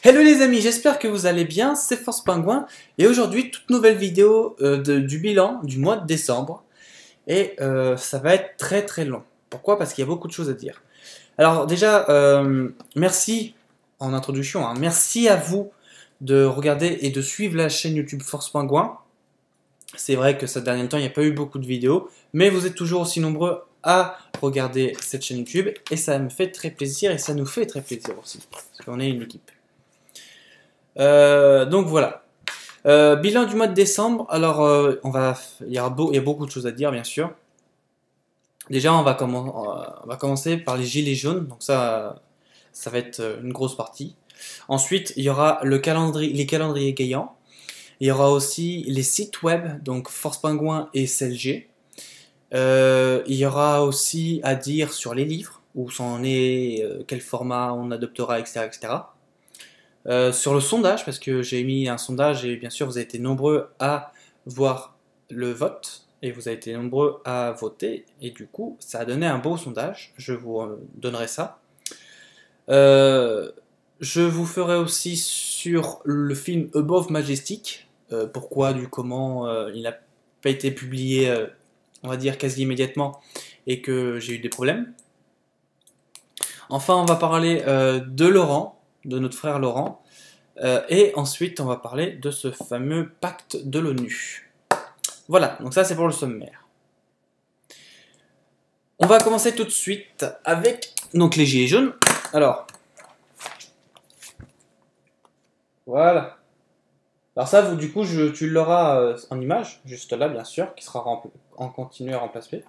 Hello les amis, j'espère que vous allez bien, c'est Force Pingouin et aujourd'hui toute nouvelle vidéo du bilan du mois de décembre et ça va être très long. Pourquoi? Parce qu'il y a beaucoup de choses à dire. Alors déjà, merci en introduction, hein, merci à vous de regarder et de suivre la chaîne YouTube Force Pingouin. C'est vrai que ces derniers temps il n'y a pas eu beaucoup de vidéos, mais vous êtes toujours aussi nombreux à regarder cette chaîne YouTube et ça me fait très plaisir et ça nous fait très plaisir aussi, parce qu'on est une équipe. Donc voilà. Bilan du mois de décembre. Alors, il y a beaucoup de choses à dire, bien sûr. Déjà, on va commencer par les gilets jaunes. Donc ça va être une grosse partie. Ensuite, il y aura les calendriers gagnants. Il y aura aussi les sites web, donc Force Pingouin et CLG. Il y aura aussi à dire sur les livres, où ça en est, quel format on adoptera, etc., etc. Sur le sondage, parce que j'ai mis un sondage et bien sûr vous avez été nombreux à voir le vote et vous avez été nombreux à voter et du coup ça a donné un beau sondage, je vous donnerai ça. Je vous ferai aussi sur le film Above Majestic, pourquoi, du comment il n'a pas été publié, on va dire quasi immédiatement et que j'ai eu des problèmes. Enfin on va parler de Laurent, de notre frère Laurent, et ensuite on va parler de ce fameux pacte de l'ONU. Voilà, donc ça c'est pour le sommaire. On va commencer tout de suite avec donc les gilets jaunes. Alors, voilà. Alors ça, vous, du coup, tu l'auras en image, juste là bien sûr, qui sera en continu à remplacer.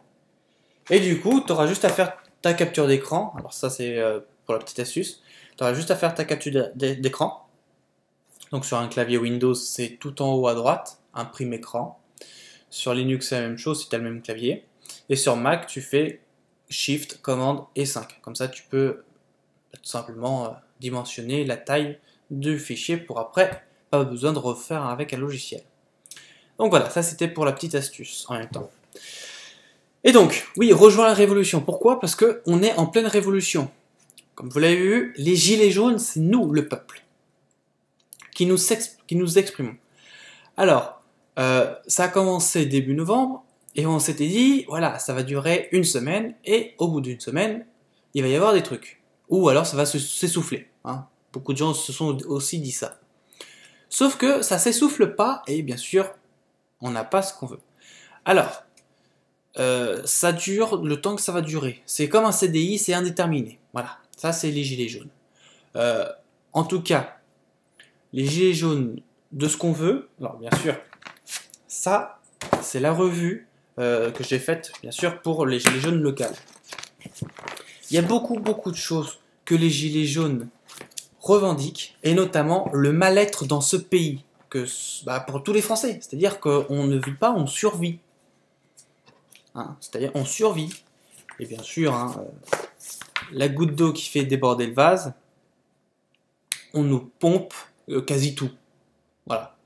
Et du coup, tu auras juste à faire ta capture d'écran. Alors ça c'est pour la petite astuce. Tu auras juste à faire ta capture d'écran. Donc sur un clavier Windows, c'est tout en haut à droite, imprime écran. Sur Linux, c'est la même chose si tu as le même clavier. Et sur Mac, tu fais Shift, Commande et 5. Comme ça, tu peux tout simplement dimensionner la taille du fichier pour après, pas besoin de refaire avec un logiciel. Donc voilà, ça c'était pour la petite astuce en même temps. Et donc, oui, rejoins la révolution. Pourquoi? Parce qu'on est en pleine révolution. Comme vous l'avez vu, les gilets jaunes, c'est nous, le peuple, qui nous exprimons. Alors, ça a commencé début novembre, et on s'était dit, voilà, ça va durer une semaine, et au bout d'une semaine, il va y avoir des trucs. Ou alors ça va s'essouffler. Hein. Beaucoup de gens se sont aussi dit ça. Sauf que ça s'essouffle pas, et bien sûr, on n'a pas ce qu'on veut. Alors, ça dure le temps que ça va durer. C'est comme un CDI, c'est indéterminé. Voilà, ça c'est les gilets jaunes. En tout cas, les gilets jaunes de ce qu'on veut, alors bien sûr, ça c'est la revue que j'ai faite bien sûr pour les gilets jaunes locales. Il y a beaucoup de choses que les gilets jaunes revendiquent, et notamment le mal-être dans ce pays, pour tous les Français, c'est-à-dire qu'on ne vit pas, on survit. Hein, c'est-à-dire on survit, et bien sûr, hein, la goutte d'eau qui fait déborder le vase, on nous pompe quasi tout. Voilà.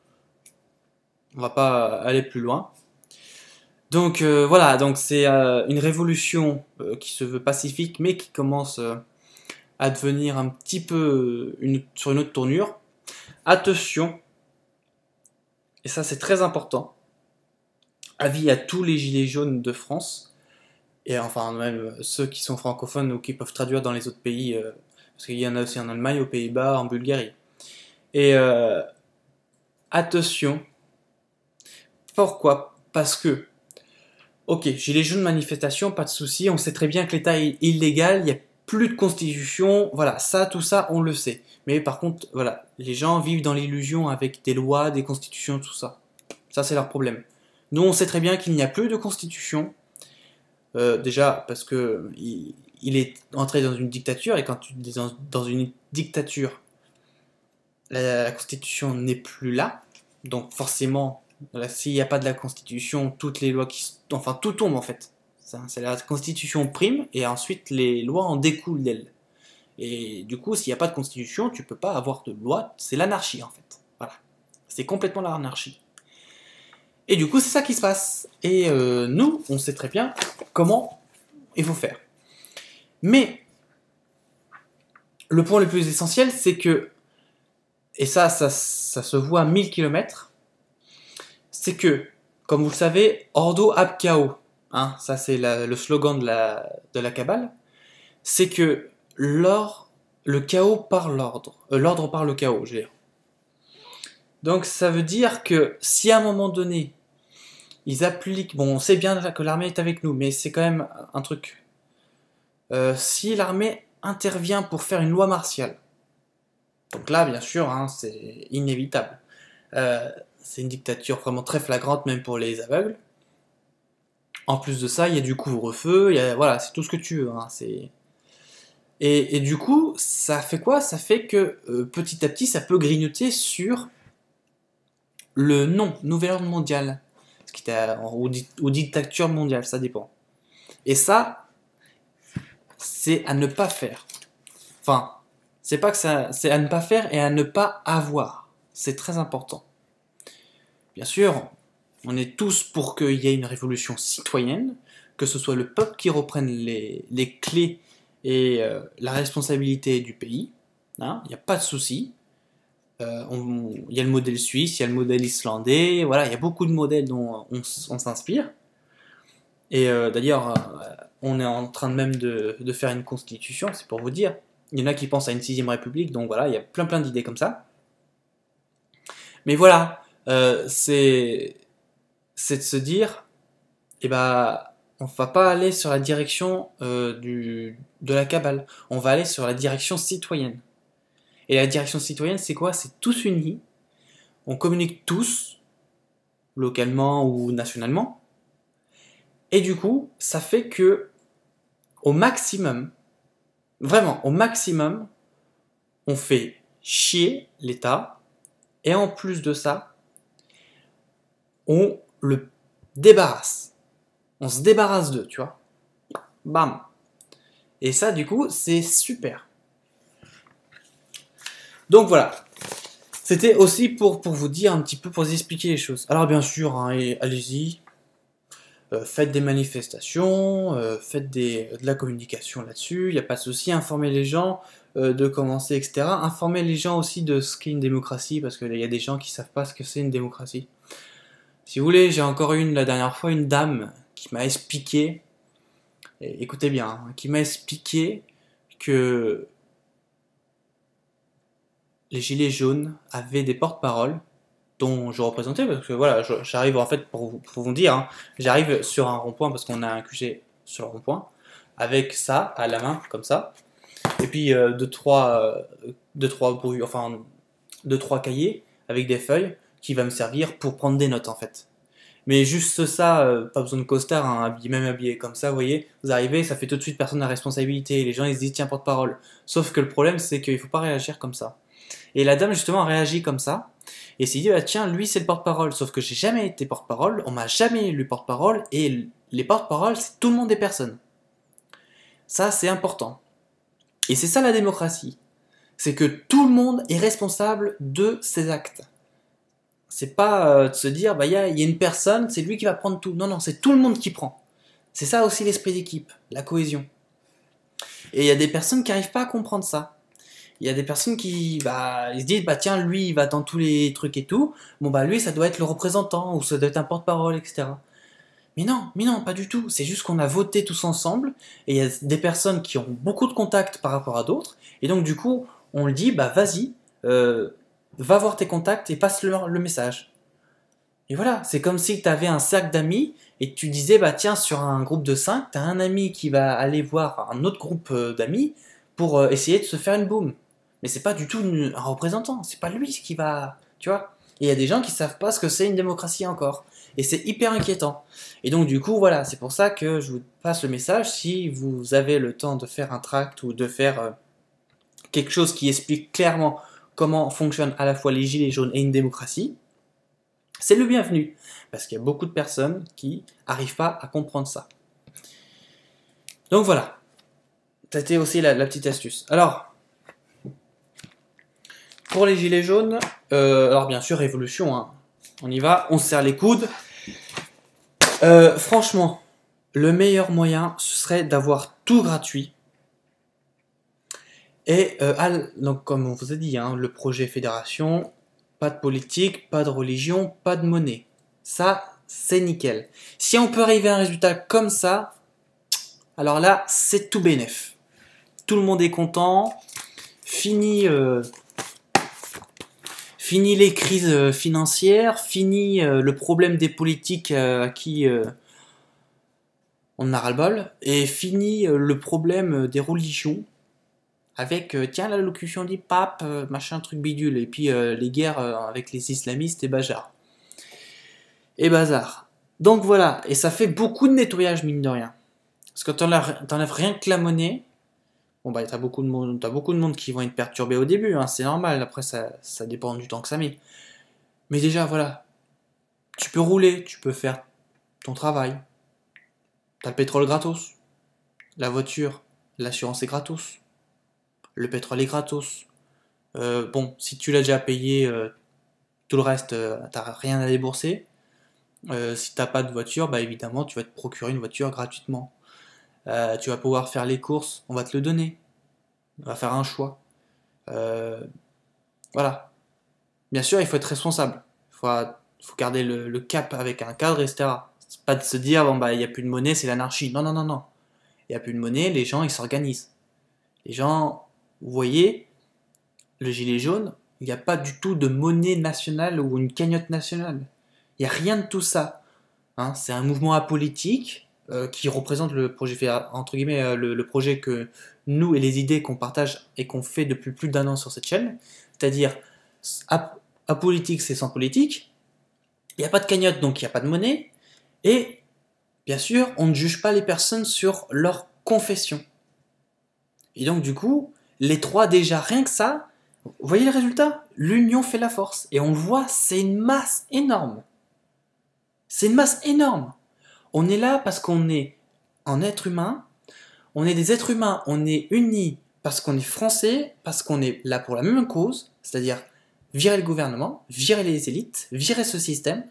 On va pas aller plus loin. Donc voilà, donc c'est une révolution qui se veut pacifique, mais qui commence à devenir un petit peu sur une autre tournure. Attention, et ça c'est très important, avis à tous les gilets jaunes de France, et enfin même ceux qui sont francophones ou qui peuvent traduire dans les autres pays, parce qu'il y en a aussi en Allemagne, aux Pays-Bas, en Bulgarie. Et attention, pourquoi? Parce que, ok, gilets jaunes, manifestation, pas de souci, on sait très bien que l'État est illégal, il n'y a plus de constitution, voilà, ça, tout ça, on le sait. Mais par contre, voilà, les gens vivent dans l'illusion avec des lois, des constitutions, tout ça. Ça, c'est leur problème. Nous, on sait très bien qu'il n'y a plus de constitution, déjà parce que il est entré dans une dictature, et quand tu es dans une dictature, la constitution n'est plus là, donc forcément, s'il n'y a pas de la constitution, toutes les lois enfin tout tombe en fait. C'est la constitution prime, et ensuite les lois en découlent d'elle. Et du coup, s'il n'y a pas de constitution, tu peux pas avoir de loi, c'est l'anarchie en fait. Voilà. C'est complètement l'anarchie. Et du coup, c'est ça qui se passe. Et nous, on sait très bien comment il faut faire. Mais le point le plus essentiel, c'est que et ça se voit à 1000 km, c'est que, comme vous le savez, Ordo ab chaos, hein, ça c'est le slogan de la Kabbale, c'est que le chaos par l'ordre, l'ordre par le chaos, je veux dire. Donc ça veut dire que si à un moment donné, ils appliquent, bon on sait bien que l'armée est avec nous, mais c'est quand même un truc, si l'armée intervient pour faire une loi martiale, donc là bien sûr, hein, c'est inévitable, c'est une dictature vraiment très flagrante même pour les aveugles. En plus de ça, il y a du couvre-feu, voilà, c'est tout ce que tu veux, hein, c'est... Et du coup, ça fait quoi? Ça fait que petit à petit, ça peut grignoter sur le nouvel ordre mondial, ou dictature mondiale, ça dépend. Et ça, c'est à ne pas faire. Enfin, c'est pas que ça, c'est à ne pas faire et à ne pas avoir. C'est très important. Bien sûr, on est tous pour qu'il y ait une révolution citoyenne, que ce soit le peuple qui reprenne les clés et la responsabilité du pays. Hein, il n'y a pas de souci. Il y a le modèle suisse, il y a le modèle islandais, voilà, il y a beaucoup de modèles dont on s'inspire. Et d'ailleurs, on est en train même de faire une constitution, c'est pour vous dire. Il y en a qui pensent à une 6ème république, donc voilà, il y a plein d'idées comme ça. Mais voilà, c'est de se dire, eh ben, on va pas aller sur la direction de la Kabbale, on va aller sur la direction citoyenne. Et la direction citoyenne, c'est quoi? C'est tous unis, on communique tous, localement ou nationalement, et du coup, ça fait que, au maximum, vraiment, au maximum, on fait chier l'État, et en plus de ça, on le débarrasse. On se débarrasse d'eux, tu vois. Bam. Et ça, du coup, c'est super. Donc voilà. C'était aussi pour vous dire un petit peu, pour vous expliquer les choses. Alors bien sûr, hein, allez-y. Faites des manifestations, faites de la communication là-dessus, il n'y a pas de souci, informez les gens de commencer, etc. Informez les gens aussi de ce qu'est une démocratie, parce qu'il y a des gens qui ne savent pas ce que c'est une démocratie. Si vous voulez, j'ai encore eu la dernière fois une dame qui m'a expliqué, et écoutez bien, hein, qui m'a expliqué que les gilets jaunes avaient des porte-paroles dont je représentais, parce que voilà, j'arrive en fait, pour vous dire, hein, j'arrive sur un rond-point, parce qu'on a un QG sur le rond-point, avec ça à la main, comme ça, et puis deux, trois cahiers avec des feuilles qui va me servir pour prendre des notes en fait. Mais juste ça, pas besoin de costard, hein, même habillé comme ça, vous voyez, vous arrivez, ça fait tout de suite personne à responsabilité, les gens ils se disent tiens porte-parole. Sauf que le problème c'est qu'il faut pas réagir comme ça. Et la dame justement a réagi comme ça, et s'est dit ah, tiens lui c'est le porte-parole, sauf que j'ai jamais été porte-parole, on m'a jamais élu porte-parole, et les porte-paroles c'est tout le monde des personnes. Ça c'est important. Et c'est ça la démocratie. C'est que tout le monde est responsable de ses actes. C'est pas de se dire, bah, y a une personne, c'est lui qui va prendre tout. Non, non, c'est tout le monde qui prend. C'est ça aussi l'esprit d'équipe, la cohésion. Et il y a des personnes qui n'arrivent pas à comprendre ça. Il y a des personnes qui ils se disent, bah tiens, lui, il va dans tous les trucs et tout. Bon, bah lui, ça doit être le représentant, ou ça doit être un porte-parole, etc. Mais non, pas du tout. C'est juste qu'on a voté tous ensemble, et il y a des personnes qui ont beaucoup de contacts par rapport à d'autres, et donc du coup, on le dit, bah vas-y, va voir tes contacts et passe le message. Et voilà, c'est comme si tu avais un cercle d'amis et tu disais, bah tiens, sur un groupe de 5, tu as un ami qui va aller voir un autre groupe d'amis pour essayer de se faire une boum. Mais c'est pas du tout un représentant, c'est pas lui qui va... Tu vois. Et il y a des gens qui savent pas ce que c'est une démocratie encore. Et c'est hyper inquiétant. Et donc du coup, voilà, c'est pour ça que je vous passe le message. Si vous avez le temps de faire un tract ou de faire quelque chose qui explique clairement comment fonctionnent à la fois les gilets jaunes et une démocratie, c'est le bienvenu, parce qu'il y a beaucoup de personnes qui n'arrivent pas à comprendre ça. Donc voilà, c'était aussi la petite astuce. Alors, pour les gilets jaunes, alors bien sûr, révolution, hein. On y va, on se serre les coudes. Franchement, le meilleur moyen, ce serait d'avoir tout gratuit, Et donc, comme on vous a dit, hein, le projet fédération, pas de politique, pas de religion, pas de monnaie. Ça, c'est nickel. Si on peut arriver à un résultat comme ça, alors là, c'est tout bénef. Tout le monde est content. Fini les crises financières, fini le problème des politiques à qui on a ras-le-bol, et fini le problème des religions avec tiens l'allocution du pape, machin truc bidule, et puis les guerres avec les islamistes et bazar. Et bazar. Donc voilà, et ça fait beaucoup de nettoyage mine de rien. Parce que t'enlèves rien que la monnaie, bon bah t'as beaucoup de monde qui vont être perturbés au début, hein, c'est normal, après ça dépend du temps que ça met. Mais déjà voilà, tu peux rouler, tu peux faire ton travail, t'as le pétrole gratos, la voiture, l'assurance est gratos, le pétrole est gratos. Bon, si tu l'as déjà payé, tout le reste, t'as rien à débourser. Si t'as pas de voiture, bah évidemment, tu vas te procurer une voiture gratuitement. Tu vas pouvoir faire les courses, on va te le donner. On va faire un choix. Voilà. Bien sûr, il faut être responsable. Il faut garder le cap avec un cadre, etc. C'est pas de se dire, bon bah il n'y a plus de monnaie, c'est l'anarchie. Non, non, non, non. Il n'y a plus de monnaie, les gens, ils s'organisent. Les gens, vous voyez, le gilet jaune, il n'y a pas du tout de monnaie nationale ou une cagnotte nationale. Il n'y a rien de tout ça. Hein, c'est un mouvement apolitique qui représente le projet, entre guillemets, le projet que nous et les idées qu'on partage et qu'on fait depuis plus d'un an sur cette chaîne. C'est-à-dire, apolitique, c'est sans politique. Il n'y a pas de cagnotte, donc il n'y a pas de monnaie. Et, bien sûr, on ne juge pas les personnes sur leur confession. Et donc, du coup, les trois, déjà, rien que ça, vous voyez le résultat? L'union fait la force. Et on le voit, c'est une masse énorme. C'est une masse énorme. On est là parce qu'on est un être humain. On est des êtres humains. On est unis parce qu'on est français, parce qu'on est là pour la même cause, c'est-à-dire virer le gouvernement, virer les élites, virer ce système.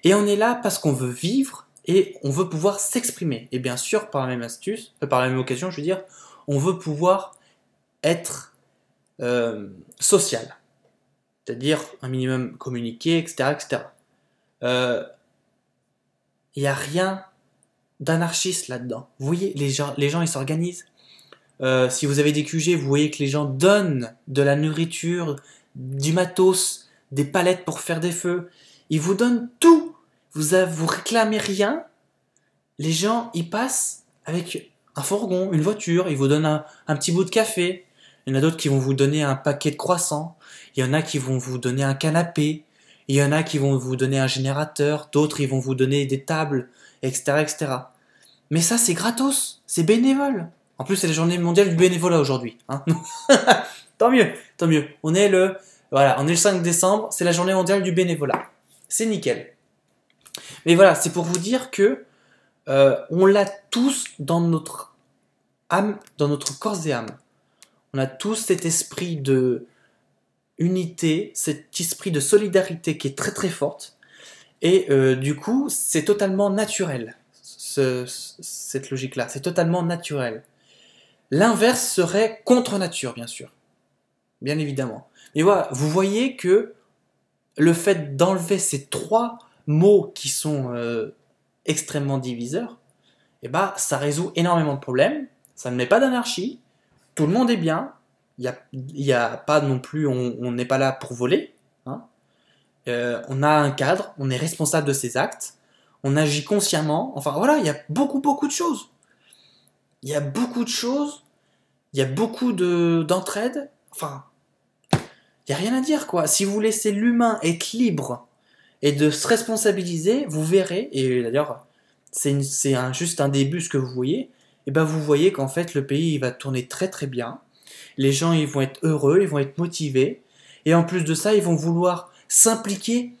Et on est là parce qu'on veut vivre et on veut pouvoir s'exprimer. Et bien sûr, par la même astuce, par la même occasion, je veux dire, on veut pouvoir être social. C'est-à-dire un minimum communiquer, etc. etc. Il n'y a rien d'anarchiste là-dedans. Vous voyez, les gens ils s'organisent. Si vous avez des QG, vous voyez que les gens donnent de la nourriture, du matos, des palettes pour faire des feux. Ils vous donnent tout. Vous réclamez rien. Les gens, ils passent avec un fourgon, une voiture. Ils vous donnent un petit bout de café. Il y en a d'autres qui vont vous donner un paquet de croissants. Il y en a qui vont vous donner un canapé. Il y en a qui vont vous donner un générateur. D'autres, ils vont vous donner des tables, etc., etc. Mais ça, c'est gratos. C'est bénévole. En plus, c'est la journée mondiale du bénévolat aujourd'hui. Hein. Tant mieux, tant mieux. On est le 5 décembre, c'est la journée mondiale du bénévolat. C'est nickel. Mais voilà, c'est pour vous dire que on l'a tous dans notre âme, dans notre corps et âme. On a tous cet esprit de unité, cet esprit de solidarité qui est très très forte. Et du coup, c'est totalement naturel, cette logique-là. C'est totalement naturel. L'inverse serait contre nature, bien sûr. Bien évidemment. Mais voilà, vous voyez que le fait d'enlever ces trois mots qui sont extrêmement diviseurs, eh ben, ça résout énormément de problèmes. Ça ne met pas d'anarchie. Tout le monde est bien. Il y a pas non plus, on n'est pas là pour voler. Hein. On a un cadre, on est responsable de ses actes, on agit consciemment. Enfin voilà, il y a beaucoup de choses. Il y a beaucoup de choses. Il y a beaucoup d'entraide. Enfin, il n'y a rien à dire, quoi. Si vous laissez l'humain être libre et de se responsabiliser, vous verrez, et d'ailleurs, c'est juste un début ce que vous voyez, et ben vous voyez qu'en fait, le pays il va tourner très très bien. Les gens, ils vont être heureux, ils vont être motivés. Et en plus de ça, ils vont vouloir s'impliquer,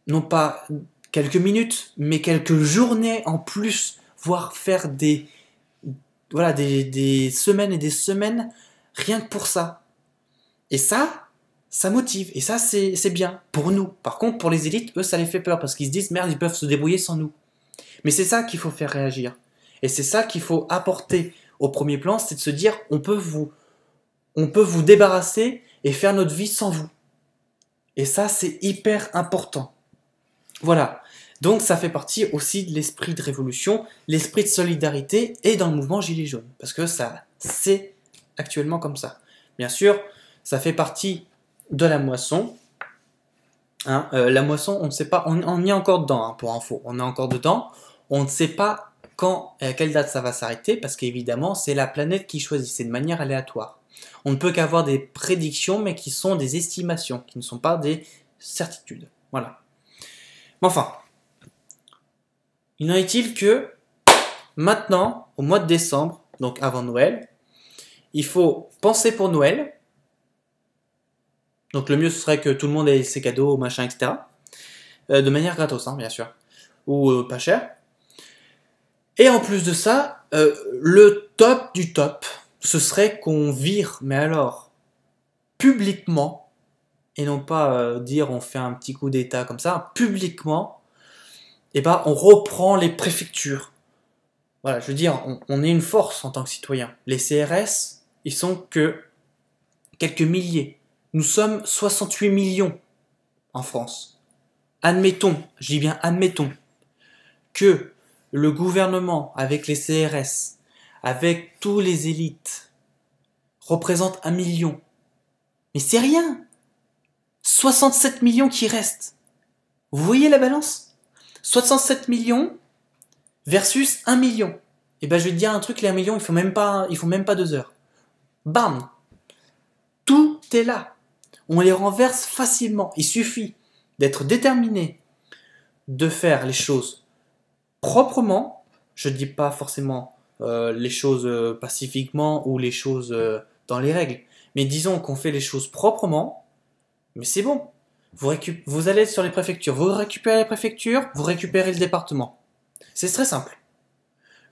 non pas quelques minutes, mais quelques journées en plus, voire faire des semaines et des semaines rien que pour ça. Et ça motive. Et ça, c'est bien pour nous. Par contre, pour les élites, eux, ça les fait peur parce qu'ils se disent merde, ils peuvent se débrouiller sans nous. Mais c'est ça qu'il faut faire réagir. Et c'est ça qu'il faut apporter au premier plan, c'est de se dire on peut vous on peut vous débarrasser et faire notre vie sans vous. Et ça, c'est hyper important. Voilà. Donc ça fait partie aussi de l'esprit de révolution, l'esprit de solidarité et dans le mouvement Gilets jaunes. Parce que ça, c'est actuellement comme ça. Bien sûr, ça fait partie de la moisson. Hein, la moisson, on ne sait pas, on y est encore dedans, hein, pour info. On est encore dedans. On ne sait pas quand et à quelle date ça va s'arrêter, parce qu'évidemment, c'est la planète qui choisit. C'est de manière aléatoire. On ne peut qu'avoir des prédictions, mais qui sont des estimations, qui ne sont pas des certitudes. Voilà. Mais enfin, il en est-il que maintenant, au mois de décembre, donc avant Noël, il faut penser pour Noël. Donc le mieux ce serait que tout le monde ait ses cadeaux, machin, etc. De manière gratos, hein, bien sûr. Ou pas cher. Et en plus de ça, le top du top, ce serait qu'on vire, mais alors, publiquement, et non pas dire on fait un petit coup d'état comme ça, publiquement, et ben on reprend les préfectures. Voilà, je veux dire, on est une force en tant que citoyen. Les CRS, ils sont que quelques milliers. Nous sommes 68 millions en France. Admettons, je dis bien admettons, que le gouvernement, avec les CRS, avec tous les élites, représente 1 million. Mais c'est rien. 67 millions qui restent. Vous voyez la balance? 67 millions versus 1 million. Et ben je vais te dire un truc, les 1 million, il faut même pas 2 heures. Bam! Tout est là. On les renverse facilement. Il suffit d'être déterminé, de faire les choses proprement. Je ne dis pas forcément les choses pacifiquement ou les choses dans les règles. Mais disons qu'on fait les choses proprement, mais c'est bon. Vous allez sur les préfectures, vous récupérez les préfectures, vous récupérez le département. C'est très simple.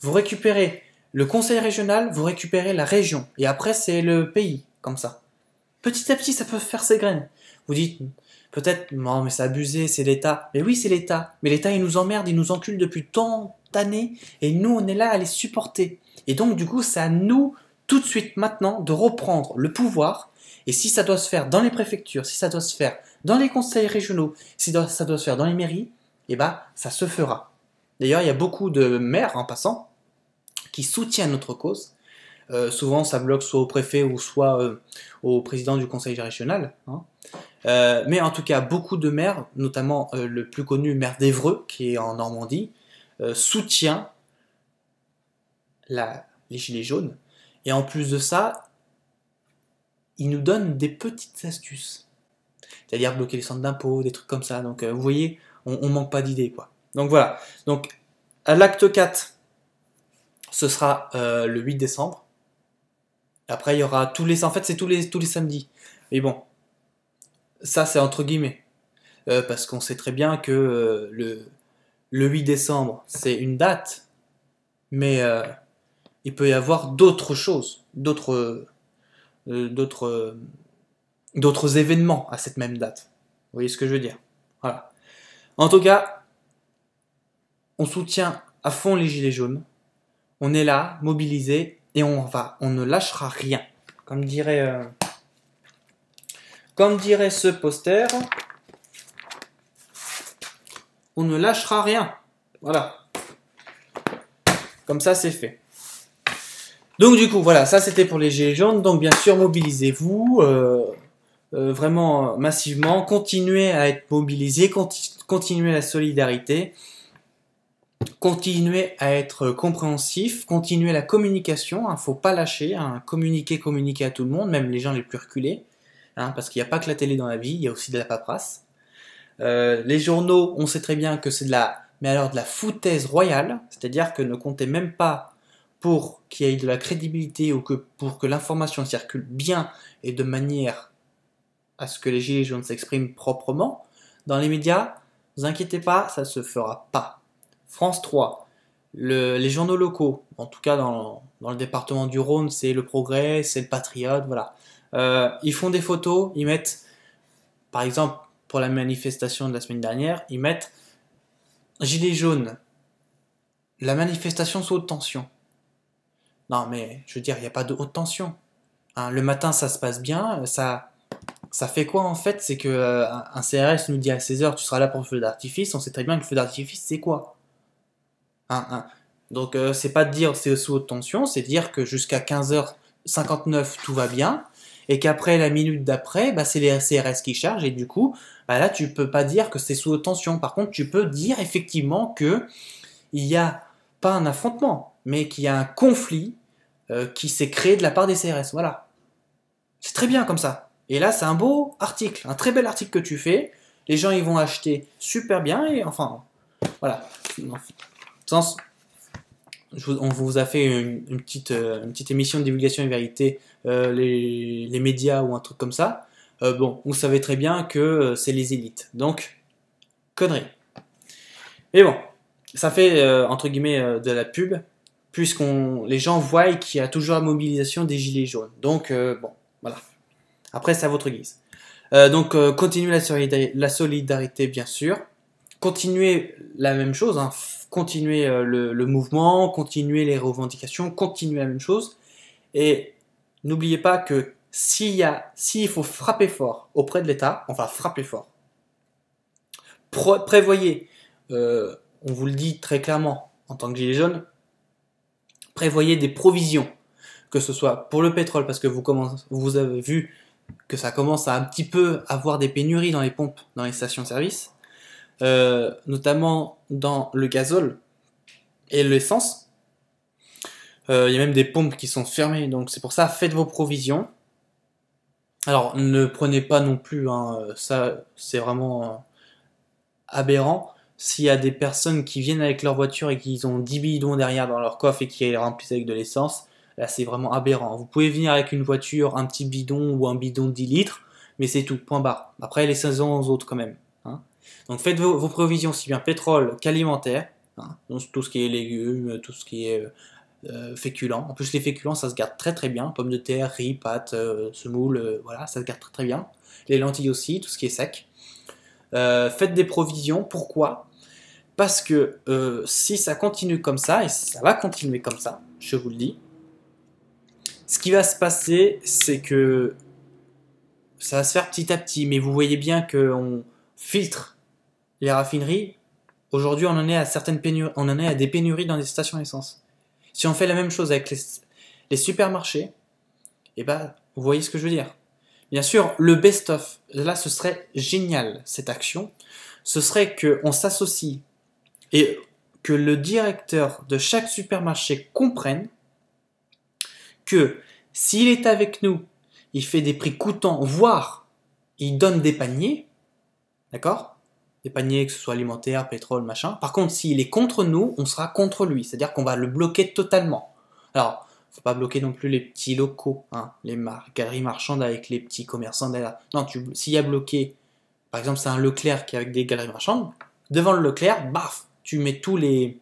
Vous récupérez le conseil régional, vous récupérez la région. Et après, c'est le pays, comme ça. Petit à petit, ça peut faire ses graines. Vous dites, peut-être, non, mais c'est abusé, c'est l'État. Mais oui, c'est l'État. Mais l'État, il nous emmerde, il nous encule depuis tant d'années. Et nous, on est là à les supporter. Et donc, du coup, c'est à nous, tout de suite, maintenant, de reprendre le pouvoir. Et si ça doit se faire dans les préfectures, si ça doit se faire dans les conseils régionaux, si ça doit se faire dans les mairies, eh ben, ça se fera. D'ailleurs, il y a beaucoup de maires, en passant, qui soutiennent notre cause. Souvent, ça bloque soit au préfet ou soit au président du conseil régional. Hein. Mais en tout cas, beaucoup de maires, notamment le plus connu, maire d'Évreux, qui est en Normandie, soutient les Gilets jaunes. Et en plus de ça, il nous donne des petites astuces. C'est-à-dire bloquer les centres d'impôt, des trucs comme ça. Donc vous voyez, on manque pas d'idées, quoi. Donc voilà. Donc à l'acte 4, ce sera le 8 décembre. Après, il y aura tous les... En fait, c'est tous les samedis. Mais bon, ça, c'est entre guillemets. Parce qu'on sait très bien que le 8 décembre, c'est une date. Mais il peut y avoir d'autres choses. D'autres événements à cette même date. Vous voyez ce que je veux dire? Voilà. En tout cas, on soutient à fond les Gilets jaunes. On est là, mobilisés, et on ne lâchera rien. Comme dirait ce poster, on ne lâchera rien. Voilà. Comme ça, c'est fait. Donc du coup, voilà, ça c'était pour les Gilets jaunes. Donc bien sûr, mobilisez-vous vraiment massivement. Continuez à être mobilisés, continuez la solidarité. Continuez à être compréhensif, continuez la communication, faut pas lâcher, communiquer à tout le monde, même les gens les plus reculés, parce qu'il n'y a pas que la télé dans la vie, il y a aussi de la paperasse. Les journaux, on sait très bien que c'est de la foutaise royale, c'est-à-dire que ne comptez même pas pour qu'il y ait de la crédibilité ou pour que l'information circule bien et de manière à ce que les Gilets jaunes s'expriment proprement. Dans les médias, ne vous inquiétez pas, ça se fera pas. France 3, les journaux locaux, en tout cas dans le département du Rhône, c'est Le Progrès, c'est Le Patriote, voilà. Ils font des photos, ils mettent, par exemple, pour la manifestation de la semaine dernière, ils mettent Gilets jaunes, la manifestation sous haute tension. Non mais, je veux dire, il n'y a pas de haute tension. hein, le matin, ça se passe bien. Ça fait quoi en fait? C'est que un CRS nous dit à 16 heures, tu seras là pour le feu d'artifice. On sait très bien que le feu d'artifice, c'est quoi? Hein. Donc, c'est pas de dire c'est sous haute tension, c'est dire que jusqu'à 15h59, tout va bien. Et qu'après, la minute d'après, bah, c'est les CRS qui chargent. Et du coup, bah, là, tu peux pas dire que c'est sous haute tension. Par contre, tu peux dire effectivement que il y a pas un affrontement, mais qu'il y a un conflit qui s'est créé de la part des CRS. Voilà. C'est très bien comme ça. Et là, c'est un beau article, un très bel article que tu fais. Les gens, ils vont acheter super bien. Et enfin, voilà. Sens, on vous a fait une petite émission de divulgation et vérité, les médias ou un truc comme ça. Bon, vous savez très bien que c'est les élites. Donc, connerie. Mais bon, ça fait entre guillemets de la pub, puisqu'on les gens voient qu'il y a toujours la mobilisation des gilets jaunes. Donc, bon, voilà. Après, c'est à votre guise. Donc, continuez la solidarité, bien sûr. Continuez la même chose, hein. Continuez le mouvement, continuez les revendications, continuez la même chose. Et n'oubliez pas que s'il faut frapper fort auprès de l'État, on va frapper fort. Prévoyez, on vous le dit très clairement en tant que gilet jaune, prévoyez des provisions, que ce soit pour le pétrole, parce que vous avez vu que ça commence à un petit peu avoir des pénuries dans les pompes, dans les stations-service, notamment dans le gazole et l'essence. Il y a même des pompes qui sont fermées, donc c'est pour ça, faites vos provisions. Alors, ne prenez pas non plus, hein, ça c'est vraiment aberrant. S'il y a des personnes qui viennent avec leur voiture et qui ont 10 bidons derrière dans leur coffre et qui les remplissent avec de l'essence, là c'est vraiment aberrant. Vous pouvez venir avec une voiture, un petit bidon ou un bidon de 10 litres, mais c'est tout, point barre. Après, les saisons aux autres quand même. Hein. Donc faites vos provisions, aussi bien pétrole qu'alimentaire, hein. Donc tout ce qui est légumes, tout ce qui est féculents. En plus, les féculents, ça se garde très très bien. Pommes de terre, riz, pâtes, semoule, voilà, ça se garde très très bien. Les lentilles aussi, tout ce qui est sec. Faites des provisions, pourquoi? Parce que si ça continue comme ça, et ça va continuer comme ça, je vous le dis, ce qui va se passer, c'est que ça va se faire petit à petit, mais vous voyez bien qu'on filtre les raffineries. Aujourd'hui, on en est à certaines pénuries, on en est à des pénuries dans les stations d'essence. Si on fait la même chose avec les supermarchés, et ben, vous voyez ce que je veux dire. Bien sûr, le best-of, là, ce serait génial, cette action. Ce serait qu'on s'associe et que le directeur de chaque supermarché comprenne que s'il est avec nous, il fait des prix coûtants, voire il donne des paniers, d'accord? Des paniers, que ce soit alimentaire, pétrole, machin. Par contre, s'il est contre nous, on sera contre lui. C'est-à-dire qu'on va le bloquer totalement. Alors, faut pas bloquer non plus les petits locaux, hein, les galeries marchandes avec les petits commerçants derrière. Non, s'il y a bloqué, par exemple, c'est un Leclerc qui est avec des galeries marchandes, devant le Leclerc, baf, tu mets tous les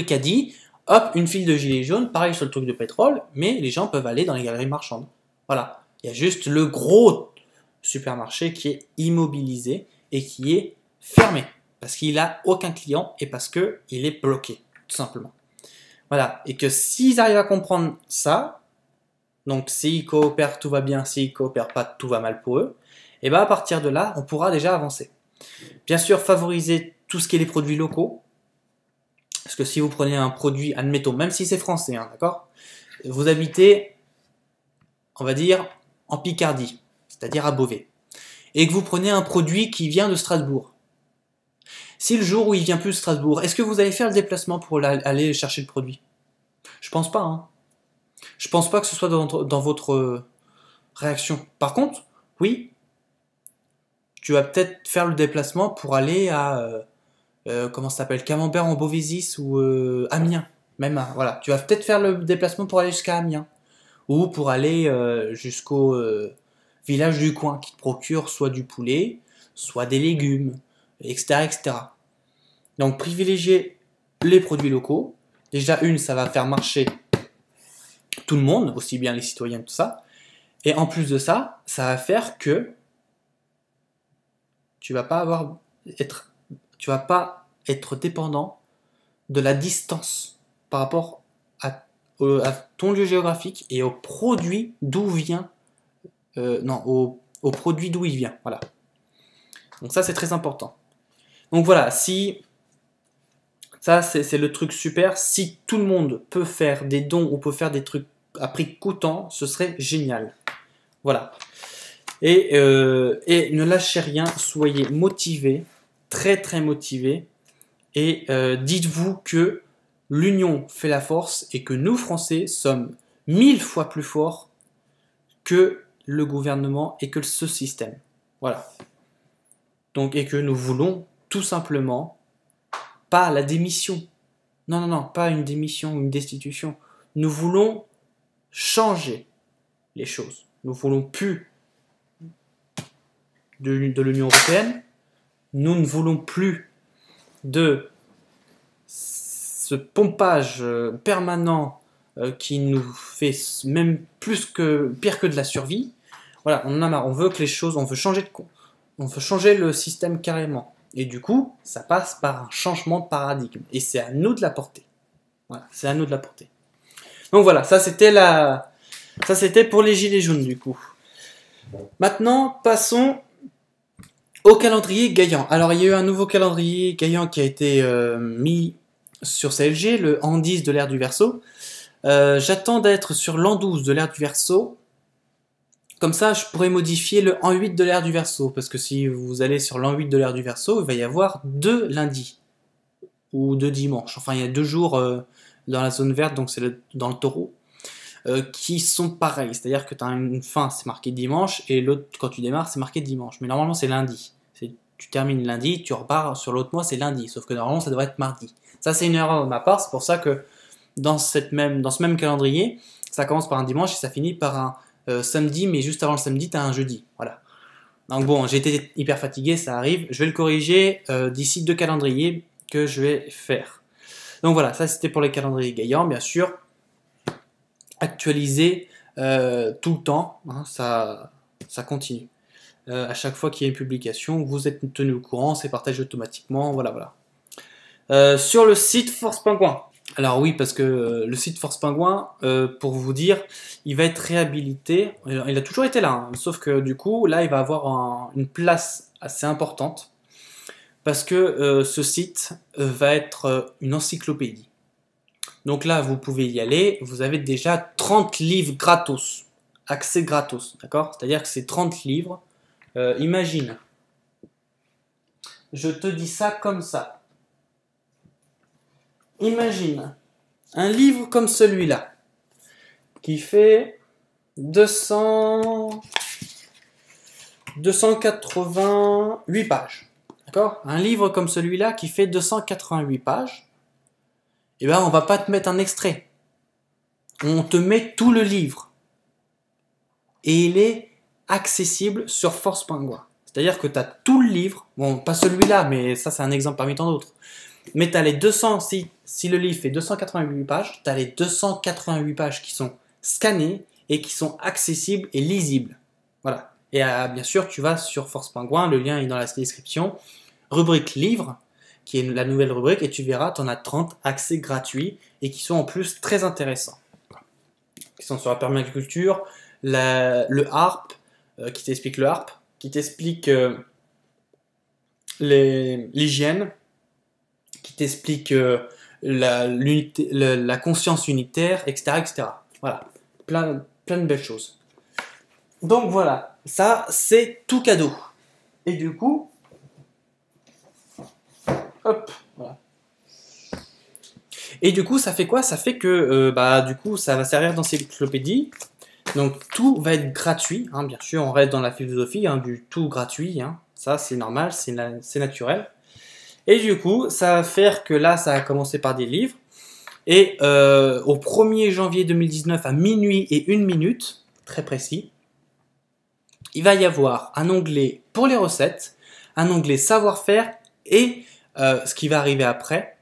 caddies, hop, une file de gilets jaunes, pareil sur le truc de pétrole, mais les gens peuvent aller dans les galeries marchandes. Voilà. Il y a juste le gros supermarché qui est immobilisé et qui est fermé parce qu'il n'a aucun client et parce qu'il est bloqué, tout simplement. Voilà. Et que s'ils arrivent à comprendre ça, donc s'ils coopèrent, tout va bien, s'ils coopèrent pas, tout va mal pour eux, et bien à partir de là, on pourra déjà avancer. Bien sûr, favoriser tout ce qui est les produits locaux, parce que si vous prenez un produit, admettons, même si c'est français, hein, d'accord, vous habitez, on va dire, en Picardie, c'est-à-dire à Beauvais, et que vous prenez un produit qui vient de Strasbourg. Si le jour où il vient plus de Strasbourg, est-ce que vous allez faire le déplacement pour aller chercher le produit? Je pense pas. Hein. Je pense pas que ce soit dans votre réaction. Par contre, oui, tu vas peut-être faire le déplacement pour aller à comment ça s'appelle, Camembert en Beauvaisis ou Amiens. Même, voilà, tu vas peut-être faire le déplacement pour aller jusqu'à Amiens ou pour aller jusqu'au village du coin qui te procure soit du poulet, soit des légumes, etc., etc. Donc privilégier les produits locaux. Déjà ça va faire marcher tout le monde, aussi bien les citoyens, tout ça. Et en plus de ça, ça va faire que tu vas pas être dépendant de la distance par rapport à ton lieu géographique et au produit d'où vient, non, au produit d'où il vient, voilà. Donc ça, c'est très important. Donc voilà, si ça, c'est le truc super. Si tout le monde peut faire des dons ou peut faire des trucs à prix coûtant, ce serait génial. Voilà. Et ne lâchez rien, soyez motivés, très très motivés. Et dites-vous que l'union fait la force et que nous, Français, sommes 1000 fois plus forts que le gouvernement et que ce système. Voilà. Donc, et que nous voulons tout simplement pas la démission. Non, non, non, pas une démission ou une destitution. Nous voulons changer les choses. Nous voulons plus de l'Union européenne. Nous ne voulons plus de ce pompage permanent qui nous fait même pire que de la survie. Voilà, on en a marre. On veut que les choses, on veut changer le système carrément. Et du coup, ça passe par un changement de paradigme. Et c'est à nous de la porter. Voilà, c'est à nous de la porter. Donc voilà, ça c'était pour les gilets jaunes du coup. Maintenant, passons au calendrier Gaillan. Alors, il y a eu un nouveau calendrier Gaillan qui a été mis sur CLG, le an 10 de l'ère du Verseau. J'attends d'être sur l'an 12 de l'ère du Verseau. Comme ça, je pourrais modifier le an 8 de l'ère du Verseau. Parce que si vous allez sur l'an 8 de l'ère du Verseau, il va y avoir 2 lundis. Ou 2 dimanches. Enfin, il y a 2 jours dans la zone verte, donc c'est dans le taureau. Qui sont pareils. C'est-à-dire que tu as une fin, c'est marqué dimanche, et l'autre, quand tu démarres, c'est marqué dimanche. Mais normalement, c'est lundi. Tu termines lundi, tu repars sur l'autre mois, c'est lundi. Sauf que normalement, ça devrait être mardi. Ça, c'est une erreur de ma part. C'est pour ça que dans ce même calendrier, ça commence par un dimanche et ça finit par un samedi, mais juste avant le samedi, tu as un jeudi. Voilà. Donc bon, j'ai été hyper fatigué, ça arrive. Je vais le corriger d'ici 2 calendriers que je vais faire. Donc voilà, ça c'était pour les calendriers Gaillan, bien sûr. Actualiser tout le temps, hein, ça continue. À chaque fois qu'il y a une publication, vous êtes tenu au courant, c'est partagé automatiquement, voilà, voilà. Sur le site Force Pingouin. Alors oui, parce que le site Force Pingouin, pour vous dire, il va être réhabilité. Il a toujours été là, hein, sauf que du coup, là, il va avoir une place assez importante, parce que ce site va être une encyclopédie. Donc là, vous pouvez y aller, vous avez déjà 30 livres gratos, accès gratos, d'accord? C'est-à-dire que c'est 30 livres. Imagine, je te dis ça comme ça. Imagine un livre comme celui-là, qui fait 288 pages, d'accord? Un livre comme celui-là qui fait 288 pages, eh ben, on va pas te mettre un extrait. On te met tout le livre. Et il est accessible sur Force Pingouin. C'est-à-dire que tu as tout le livre. Bon, pas celui-là, mais ça, c'est un exemple parmi tant d'autres. Mais tu as les 200, si le livre fait 288 pages, tu as les 288 pages qui sont scannées et qui sont accessibles et lisibles. Voilà. Et bien sûr, tu vas sur Force Pingouin, le lien est dans la description. Rubrique livre, qui est la nouvelle rubrique, et tu verras, tu en as 30 accès gratuits et qui sont en plus très intéressants. Qui sont sur la permaculture, le HARP, qui t'explique le HARP, qui t'explique l'hygiène, qui t'explique la conscience unitaire, etc., etc. Voilà, plein de belles choses. Donc voilà, ça c'est tout cadeau. Et du coup, hop, voilà. Et du coup, ça fait quoi? Ça fait que, du coup, ça va servir d'encyclopédie. Donc, tout va être gratuit. Hein, bien sûr, on reste dans la philosophie du tout gratuit. Hein. Ça, c'est normal, c'est naturel. Et du coup, ça va faire que là, ça a commencé par des livres. Et au 1er janvier 2019, à minuit et 1 minute, très précis, il va y avoir un onglet pour les recettes, un onglet savoir-faire et ce qui va arriver après.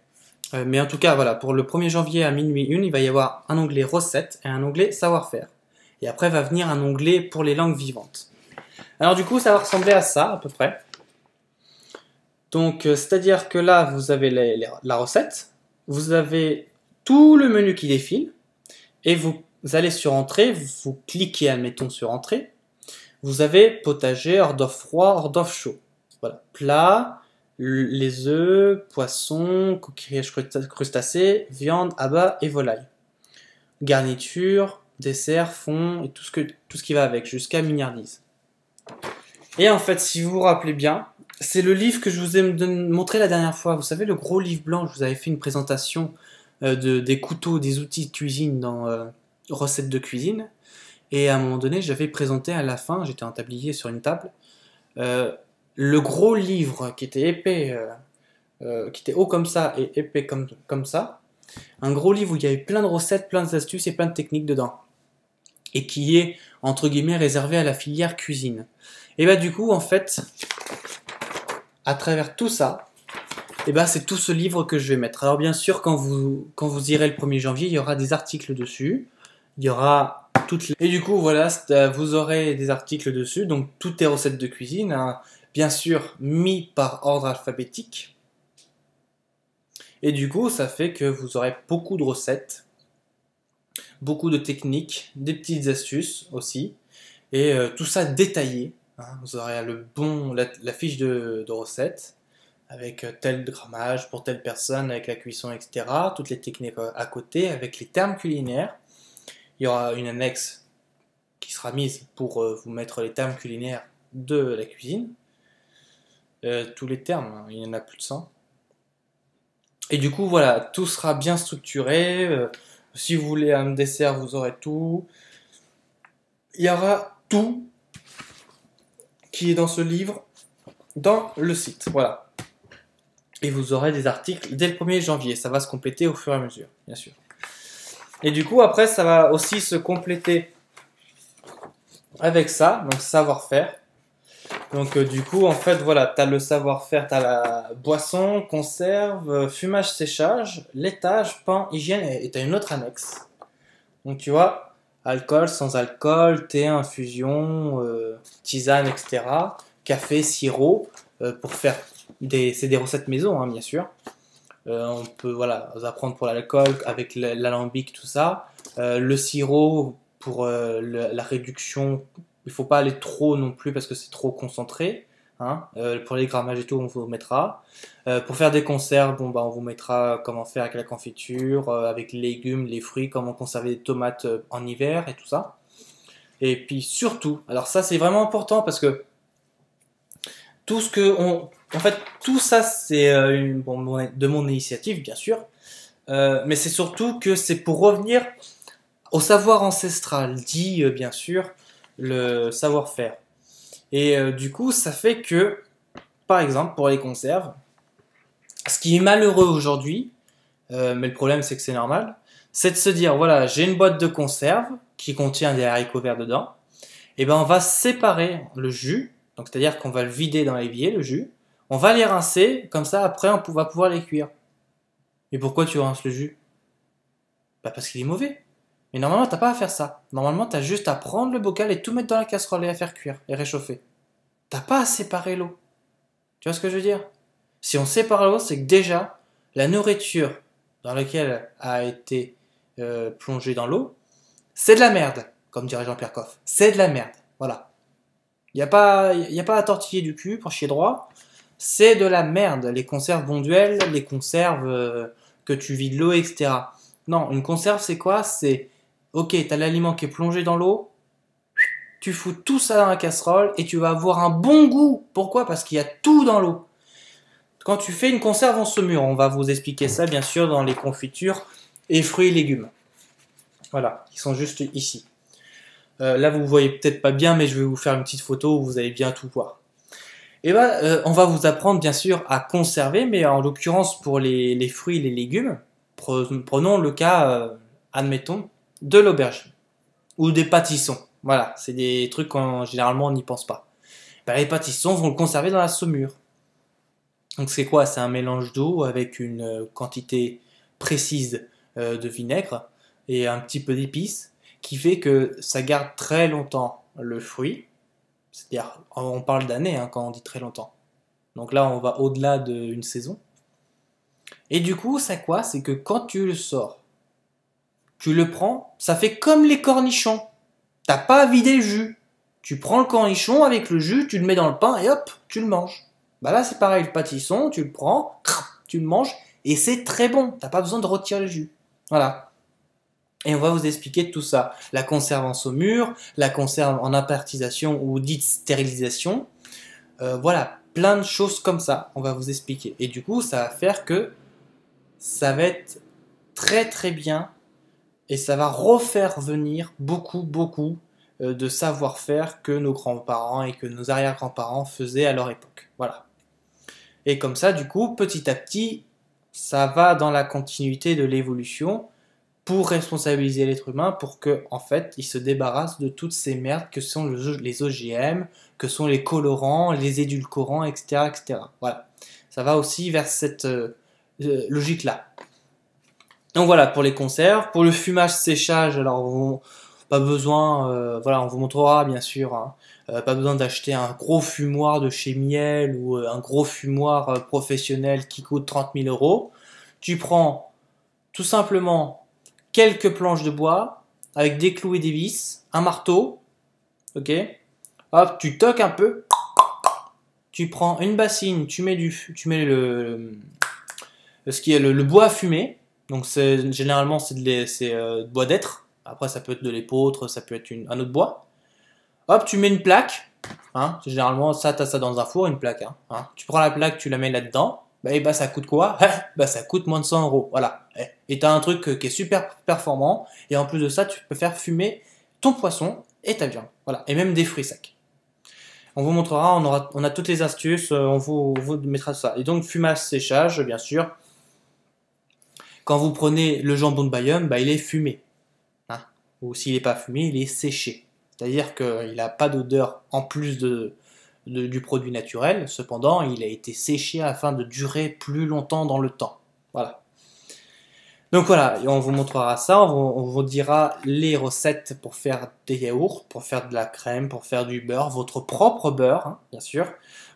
Mais en tout cas, voilà, pour le 1er janvier à minuit 1, il va y avoir un onglet recettes et un onglet savoir-faire. Et après va venir un onglet pour les langues vivantes. Alors du coup, ça va ressembler à ça, à peu près. Donc, c'est-à-dire que là, vous avez la recette, vous avez tout le menu qui défile, Et vous allez sur Entrée, vous cliquez, admettons, sur Entrée. Vous avez potager, hors d'oeuf froid, hors d'oeuf chaud. Voilà, plat, les œufs, poissons, coquillages crustacés, viande, abats et volaille. Garniture, dessert, fond et tout ce qui va avec, jusqu'à mignardise. Et en fait, si vous vous rappelez bien, c'est le livre que je vous ai montré la dernière fois. Vous savez, le gros livre blanc, je vous avais fait une présentation des couteaux, des outils de cuisine dans recettes de cuisine. Et à un moment donné, j'avais présenté à la fin, j'étais en tablier sur une table, le gros livre qui était épais, qui était haut comme ça et épais comme ça. Un gros livre où il y avait plein de recettes, plein d'astuces et plein de techniques dedans. Et qui est, entre guillemets, réservé à la filière cuisine. Et bah du coup, en fait, à travers tout ça, et bah c'est tout ce livre que je vais mettre. Alors bien sûr, quand vous irez le 1er janvier, il y aura des articles dessus. Il y aura toutes les... Et du coup, voilà, vous aurez des articles dessus, donc toutes les recettes de cuisine, hein, bien sûr, mis par ordre alphabétique. Et du coup, ça fait que vous aurez beaucoup de recettes, beaucoup de techniques, des petites astuces aussi, et tout ça détaillé. Hein. Vous aurez la fiche de recette, avec tel grammage pour telle personne, avec la cuisson, etc. Toutes les techniques à côté, avec les termes culinaires. Il y aura une annexe qui sera mise pour vous mettre les termes culinaires de la cuisine. Tous les termes, hein, il y en a plus de 100. Et du coup, voilà, tout sera bien structuré. Si vous voulez un dessert, vous aurez tout. Il y aura tout qui est dans ce livre, dans le site. Voilà. Et vous aurez des articles dès le 1er janvier. Ça va se compléter au fur et à mesure, bien sûr. Et du coup, après, ça va aussi se compléter avec ça, donc savoir-faire. Donc du coup, en fait, voilà, tu as le savoir-faire, tu as la boisson, conserve, fumage, séchage, laitage, pain, hygiène, et tu as une autre annexe. Donc tu vois, alcool, sans alcool, thé, infusion, tisane, etc. Café, sirop, pour faire c'est des recettes maison, hein, bien sûr. On peut voilà, apprendre pour l'alcool avec l'alambic, tout ça. Le sirop pour la réduction, il ne faut pas aller trop non plus parce que c'est trop concentré. Hein. Pour les grammages et tout, on vous mettra. Pour faire des conserves, bon, bah, on vous mettra comment faire avec la confiture, avec les légumes, les fruits, comment conserver des tomates en hiver et tout ça. Et puis surtout, alors ça c'est vraiment important parce que tout ce que en fait, tout ça c'est de mon initiative, bien sûr, mais c'est surtout que c'est pour revenir au savoir ancestral, dit bien sûr le savoir-faire. Et du coup, ça fait que, par exemple, pour les conserves, ce qui est malheureux aujourd'hui, mais le problème c'est que c'est normal, c'est de se dire, voilà, j'ai une boîte de conserve qui contient des haricots verts dedans, et ben on va séparer le jus, donc c'est-à-dire qu'on va le vider dans l'évier, le jus, on va les rincer, comme ça après on va pouvoir les cuire. Et pourquoi tu rinces le jus? Bah parce qu'il est mauvais. Mais normalement t'as pas à faire ça. Normalement t'as juste à prendre le bocal et tout mettre dans la casserole et à faire cuire et réchauffer. T'as pas à séparer l'eau. Tu vois ce que je veux dire? Si on sépare l'eau, c'est que déjà la nourriture dans laquelle a été plongée dans l'eau, c'est de la merde, comme dirait Jean-Pierre Coff. C'est de la merde. Voilà. Y a pas à tortiller du cul pour chier droit. C'est de la merde. Les conserves bonduelles, les conserves que tu vides l'eau, etc. Non, une conserve, c'est quoi? C'est, ok, t'as l'aliment qui est plongé dans l'eau, tu fous tout ça dans la casserole et tu vas avoir un bon goût. Pourquoi? Parce qu'il y a tout dans l'eau. Quand tu fais une conserve en saumure, on va vous expliquer ça, bien sûr, dans les confitures et fruits et légumes. Voilà, ils sont juste ici. Là, vous voyez peut-être pas bien, mais je vais vous faire une petite photo où vous allez bien tout voir. Et ben, on va vous apprendre bien sûr à conserver, mais en l'occurrence pour les fruits et les légumes, prenons le cas, admettons, de l'aubergine ou des pâtissons. Voilà, c'est des trucs généralement on n'y pense pas. Ben, les pâtissons vont le conserver dans la saumure. Donc c'est quoi? C'est un mélange d'eau avec une quantité précise de vinaigre et un petit peu d'épices qui fait que ça garde très longtemps le fruit. C'est-à-dire, on parle d'années hein, quand on dit très longtemps. Donc là, on va au-delà d'une saison. Et du coup, c'est quoi? C'est que quand tu le sors, tu le prends, ça fait comme les cornichons. T'as pas à vider le jus. Tu prends le cornichon avec le jus, tu le mets dans le pain et hop, tu le manges. Bah là c'est pareil, le pâtisson, tu le prends, tu le manges et c'est très bon. T'as pas besoin de retirer le jus. Voilà. Et on va vous expliquer tout ça. La conserve en saumure, la conserve en impertisation ou dite stérilisation. Voilà, plein de choses comme ça, on va vous expliquer. Et du coup, ça va faire que ça va être très très bien et ça va refaire venir beaucoup de savoir-faire que nos grands-parents et que nos arrière-grands-parents faisaient à leur époque. Voilà. Et comme ça, du coup, petit à petit, ça va dans la continuité de l'évolution pour responsabiliser l'être humain, pour que, en fait, il se débarrasse de toutes ces merdes que sont les OGM, que sont les colorants, les édulcorants, etc., etc. Voilà. Ça va aussi vers cette logique-là. Donc voilà, pour les conserves. Pour le fumage, séchage, alors pas besoin, voilà, on vous montrera bien sûr, hein, pas besoin d'acheter un gros fumoir de chez Miel ou un gros fumoir professionnel qui coûte 30 000 euros. Tu prends tout simplement quelques planches de bois avec des clous et des vis, un marteau, ok. Hop, tu toques un peu, tu prends une bassine, tu mets ce qui est le bois à fumer. Donc généralement c'est bois d'être. Après ça peut être de l'épeautre, ça peut être un autre bois. Hop, tu mets une plaque. Hein, généralement ça t'as ça dans un four, une plaque. Hein. Tu prends la plaque, tu la mets là-dedans. Bah ça coûte quoi? Bah ça coûte moins de 100 euros. Voilà. Et t'as un truc qui est super performant. Et en plus de ça, tu peux faire fumer ton poisson et ta viande. Voilà. Et même des fruits secs. On vous montrera, on a toutes les astuces, on vous mettra ça. Et donc fumage séchage, bien sûr. Quand vous prenez le jambon de Bayonne, bah, il est fumé. Hein. Ou s'il n'est pas fumé, il est séché. C'est-à-dire qu'il n'a pas d'odeur en plus du produit naturel. Cependant, il a été séché afin de durer plus longtemps dans le temps. Voilà. Donc voilà, on vous montrera ça. On vous dira les recettes pour faire des yaourts, pour faire de la crème, pour faire du beurre, votre propre beurre, hein, bien sûr.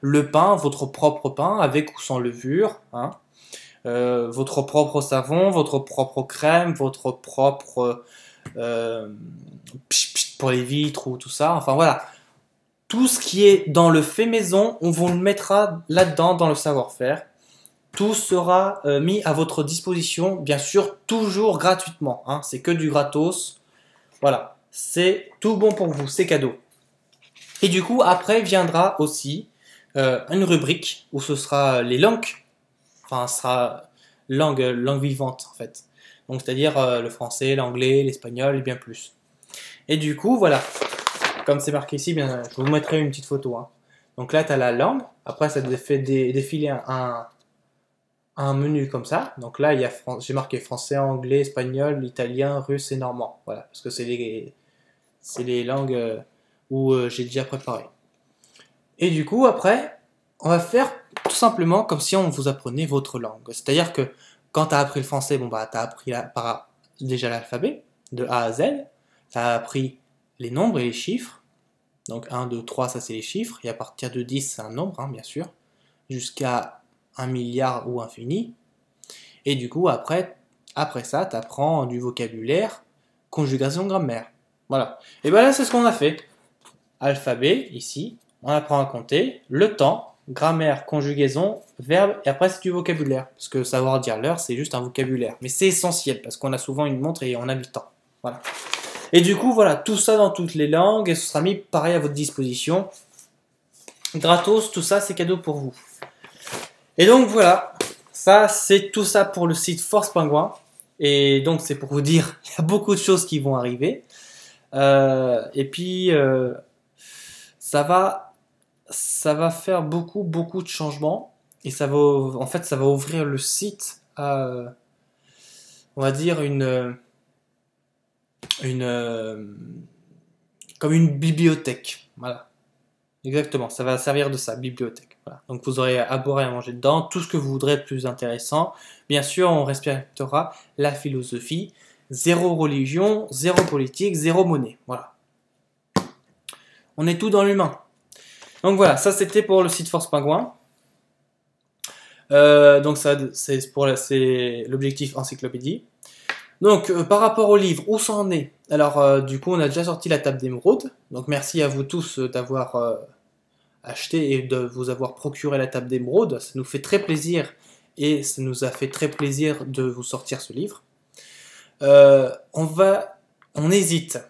Le pain, votre propre pain, avec ou sans levure, hein. Votre propre savon, votre propre crème, votre propre pour les vitres ou tout ça. Enfin voilà, tout ce qui est dans le fait maison, on vous le mettra là-dedans dans le savoir-faire. Tout sera mis à votre disposition, bien sûr, toujours gratuitement. Hein. C'est que du gratos. Voilà, c'est tout bon pour vous, c'est cadeau. Et du coup, après viendra aussi une rubrique où ce sera les langues. Enfin, ce sera langue vivante en fait. Donc c'est-à-dire le français, l'anglais, l'espagnol et bien plus. Et du coup, voilà. Comme c'est marqué ici, bien, je vous mettrai une petite photo. Hein. Donc là, tu as la langue. Après, ça te fait défiler un menu comme ça. Donc là, j'ai marqué français, anglais, espagnol, italien, russe et normand. Voilà, parce que c'est les langues où j'ai déjà préparé. Et du coup, après, on va faire tout simplement comme si on vous apprenait votre langue. C'est-à-dire que quand tu as appris le français, bon bah tu as appris déjà l'alphabet de A à Z, tu as appris les nombres et les chiffres. Donc 1, 2, 3, ça c'est les chiffres, et à partir de 10, c'est un nombre, hein, bien sûr, jusqu'à 1 milliard ou infini. Et du coup, après ça, tu apprends du vocabulaire, conjugaison, grammaire. Voilà. Et ben là, c'est ce qu'on a fait. Alphabet, ici, on apprend à compter, le temps, grammaire, conjugaison, verbe, et après c'est du vocabulaire. Parce que savoir dire l'heure, c'est juste un vocabulaire. Mais c'est essentiel, parce qu'on a souvent une montre et on a le temps. Voilà. Et du coup, voilà, tout ça dans toutes les langues, et ce sera mis pareil à votre disposition. Gratos, tout ça, c'est cadeau pour vous. Et donc voilà, ça c'est tout ça pour le site Force Pingouin. Et donc c'est pour vous dire, il y a beaucoup de choses qui vont arriver. Et puis ça va faire beaucoup de changements. Et ça va ouvrir le site à, on va dire, comme une bibliothèque. Voilà. Exactement, ça va servir de ça, bibliothèque. Voilà. Donc vous aurez à boire et à manger dedans, tout ce que vous voudrez de plus intéressant. Bien sûr, on respectera la philosophie, zéro religion, zéro politique, zéro monnaie. Voilà. On est tout dans l'humain. Donc voilà, ça c'était pour le site Force Pingouin. Donc ça c'est l'objectif encyclopédie. Donc, par rapport au livre, où ça en est? Alors, du coup, on a déjà sorti la table d'émeraude. Donc, merci à vous tous d'avoir acheté et de vous avoir procuré la table d'émeraude. Ça nous fait très plaisir et ça nous a fait très plaisir de vous sortir ce livre. On hésite.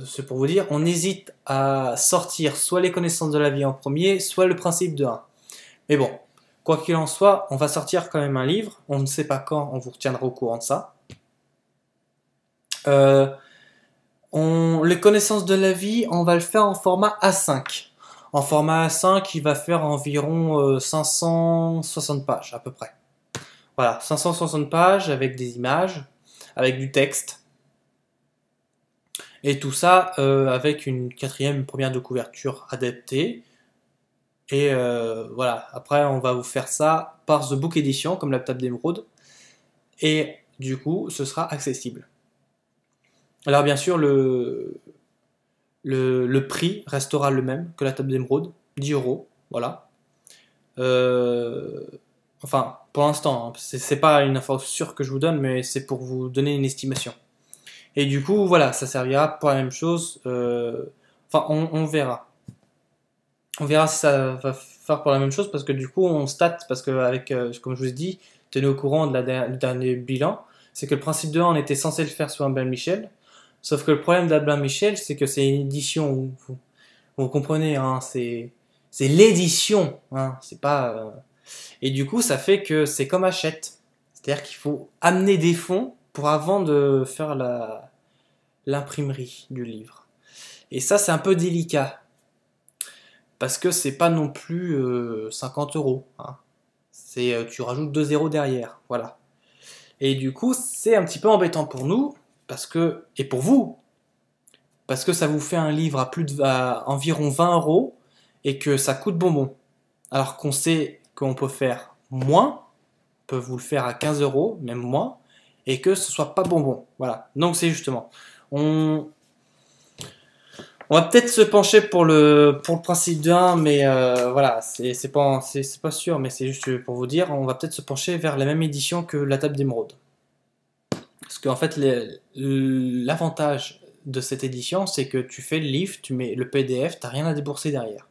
C'est pour vous dire, on hésite à sortir soit les connaissances de la vie en premier, soit le principe de 1. Mais bon, quoi qu'il en soit, on va sortir quand même un livre. On ne sait pas quand, on vous retiendra au courant de ça. Les connaissances de la vie, on va le faire en format A5. En format A5, il va faire environ 560 pages à peu près. Voilà, 560 pages avec des images, avec du texte. Et tout ça avec une première de couverture adaptée. Et voilà, après on va vous faire ça par The Book Edition, comme la table d'émeraude. Et du coup, ce sera accessible. Alors bien sûr, le prix restera le même que la table d'émeraude, 10 €, voilà. Enfin, pour l'instant, hein, c'est pas une info sûre que je vous donne, mais c'est pour vous donner une estimation. Et du coup, voilà, ça servira pour la même chose. Enfin, on verra. On verra si ça va faire pour la même chose, parce que du coup, on state, parce que avec, comme je vous ai dit, tenez au courant du dernier bilan, c'est que le principe de 1, on était censé le faire sur un Albin Michel, sauf que le problème d'Albin Michel, c'est que c'est une édition, vous comprenez, hein, c'est l'édition, hein, c'est pas... Et du coup, ça fait que c'est comme Hachette, c'est-à-dire qu'il faut amener des fonds pour avant de faire l'imprimerie du livre. Et ça, c'est un peu délicat. Parce que c'est pas non plus 50 €. Hein. Tu rajoutes 2 zéros derrière. Voilà. Et du coup, c'est un petit peu embêtant pour nous. Et pour vous. Parce que ça vous fait un livre à environ 20 € et que ça coûte bonbon. Alors qu'on sait qu'on peut faire moins. On peut vous le faire à 15 €, même moins. Et que ce soit pas bonbon. Voilà. Donc c'est justement. On va peut-être se pencher pour le principe de 1, mais voilà, c'est pas sûr, mais c'est juste pour vous dire, on va peut-être se pencher vers la même édition que la table d'émeraude. Parce qu'en fait, l'avantage de cette édition, c'est que tu fais le livre, tu mets le PDF, t'as rien à débourser derrière.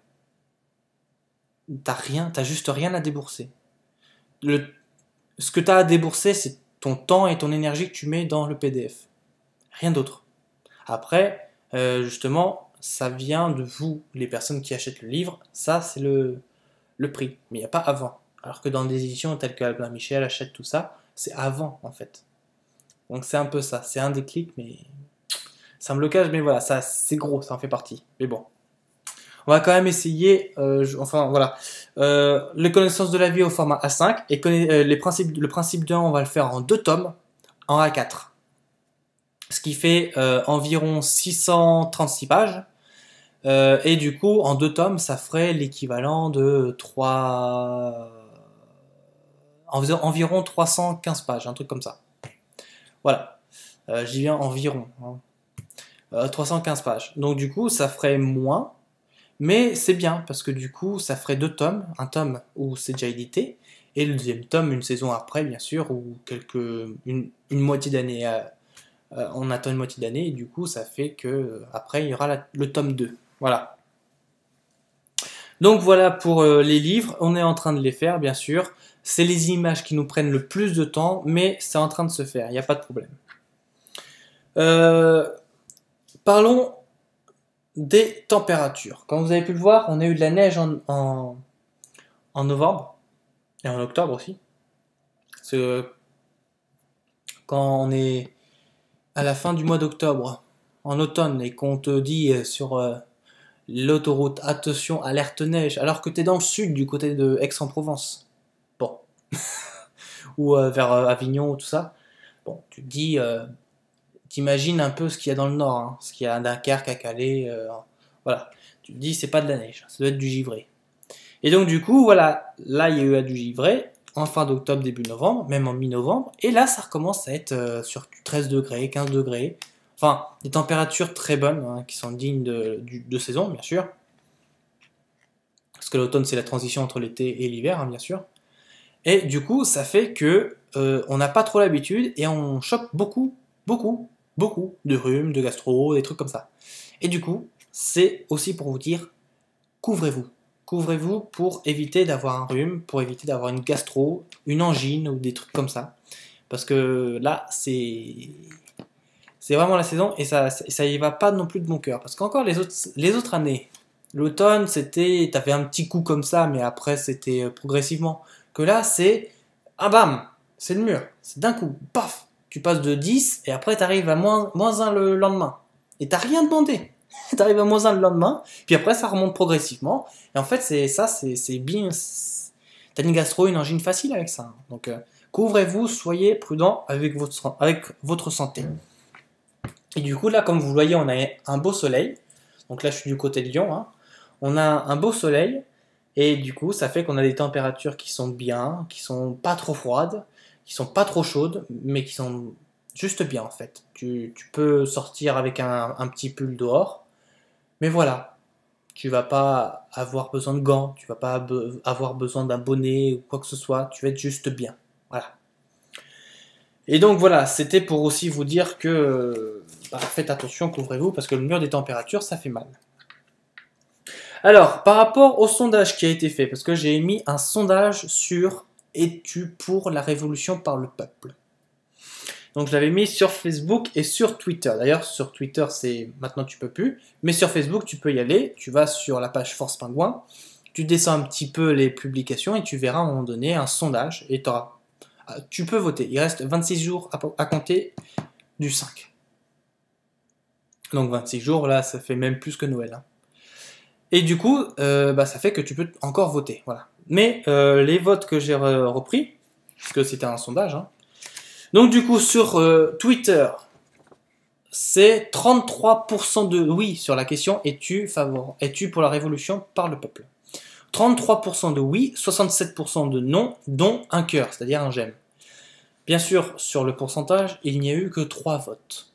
T'as juste rien à débourser. Ce que t'as à débourser, c'est ton temps et ton énergie que tu mets dans le PDF. Rien d'autre. Après, justement, ça vient de vous, les personnes qui achètent le livre, ça c'est le prix, mais il n'y a pas avant. Alors que dans des éditions telles que Albin Michel achète tout ça, c'est avant en fait. Donc c'est un peu ça, c'est un déclic, mais c'est un blocage, mais voilà, ça c'est gros, ça en fait partie. Mais bon, on va quand même essayer, enfin voilà, les connaissances de la vie au format A5 et le principe de 1, on va le faire en 2 tomes, en A4. Ce qui fait environ 636 pages. Et du coup, en 2 tomes, ça ferait l'équivalent de environ 315 pages, un truc comme ça. Voilà. J'y viens environ. Hein. 315 pages. Donc du coup, ça ferait moins. Mais c'est bien, parce que du coup, ça ferait 2 tomes. Un tome où c'est déjà édité. Et le deuxième tome, une saison après, bien sûr, ou une moitié d'année. On attend une moitié d'année. Et du coup, ça fait que après il y aura le tome 2. Voilà. Donc voilà pour les livres, on est en train de les faire bien sûr, c'est les images qui nous prennent le plus de temps, mais c'est en train de se faire, il n'y a pas de problème. Parlons des températures. Comme vous avez pu le voir, on a eu de la neige en novembre, et en octobre aussi. Parce que quand on est à la fin du mois d'octobre, en automne, et qu'on te dit sur l'autoroute, attention, alerte neige, alors que tu es dans le sud, du côté de Aix-en-Provence. Bon. Ou vers Avignon, tout ça. Bon, tu te dis, t'imagines un peu ce qu'il y a dans le nord, hein, ce qu'il y a à Dunkerque, à Calais, voilà. Tu te dis, c'est pas de la neige, ça doit être du givré. Et donc, du coup, voilà, là, il y a eu du givré, en fin d'octobre, début novembre, même en mi-novembre, et là, ça recommence à être sur 13 degrés, 15 degrés. Enfin, des températures très bonnes, hein, qui sont dignes de saison, bien sûr. Parce que l'automne, c'est la transition entre l'été et l'hiver, hein, bien sûr. Et du coup, ça fait que on n'a pas trop l'habitude et on chope beaucoup, beaucoup, beaucoup de rhumes, de gastro, des trucs comme ça. Et du coup, c'est aussi pour vous dire, couvrez-vous. Couvrez-vous pour éviter d'avoir un rhume, pour éviter d'avoir une gastro, une angine ou des trucs comme ça. Parce que là, c'est vraiment la saison et ça y va pas non plus de mon cœur. Parce qu'encore les autres années, l'automne, t'avais un petit coup comme ça, mais après, c'était progressivement. Que là, c'est, ah bam, c'est le mur. C'est d'un coup, paf, tu passes de 10 et après, t'arrives à moins 1 le lendemain. Et t'as rien demandé. T'arrives à moins 1 le lendemain, puis après, ça remonte progressivement. Et en fait, c'est bien. T'as une gastro, une angine facile avec ça. Donc, couvrez-vous, soyez prudent avec votre santé. Et du coup, là, comme vous voyez, on a un beau soleil. Donc là, je suis du côté de Lyon. Hein. On a un beau soleil. Et du coup, ça fait qu'on a des températures qui sont bien, qui sont pas trop froides, qui sont pas trop chaudes, mais qui sont juste bien en fait. Tu peux sortir avec un petit pull dehors. Mais voilà, tu vas pas avoir besoin de gants, tu vas pas avoir besoin d'un bonnet ou quoi que ce soit. Tu vas être juste bien. Voilà. Et donc voilà, c'était pour aussi vous dire que faites attention, couvrez-vous, parce que le mur des températures, ça fait mal. Alors, par rapport au sondage qui a été fait, parce que j'ai mis un sondage sur Es-tu pour la révolution par le peuple? Donc je l'avais mis sur Facebook et sur Twitter. D'ailleurs, sur Twitter, c'est maintenant tu peux plus, mais sur Facebook, tu peux y aller. Tu vas sur la page Force Pingouin, tu descends un petit peu les publications et tu verras à un moment donné un sondage et tu peux voter. Il reste 26 jours à compter du 5. Donc 26 jours, là, ça fait même plus que Noël. Hein. Et du coup, ça fait que tu peux encore voter. Voilà. Mais les votes que j'ai repris, parce que c'était un sondage, hein. Donc du coup, sur Twitter, c'est 33% de oui sur la question es-tu pour la révolution par le peuple? 33% de oui, 67% de non, dont un cœur, c'est-à-dire un j'aime. Bien sûr, sur le pourcentage, il n'y a eu que 3 votes,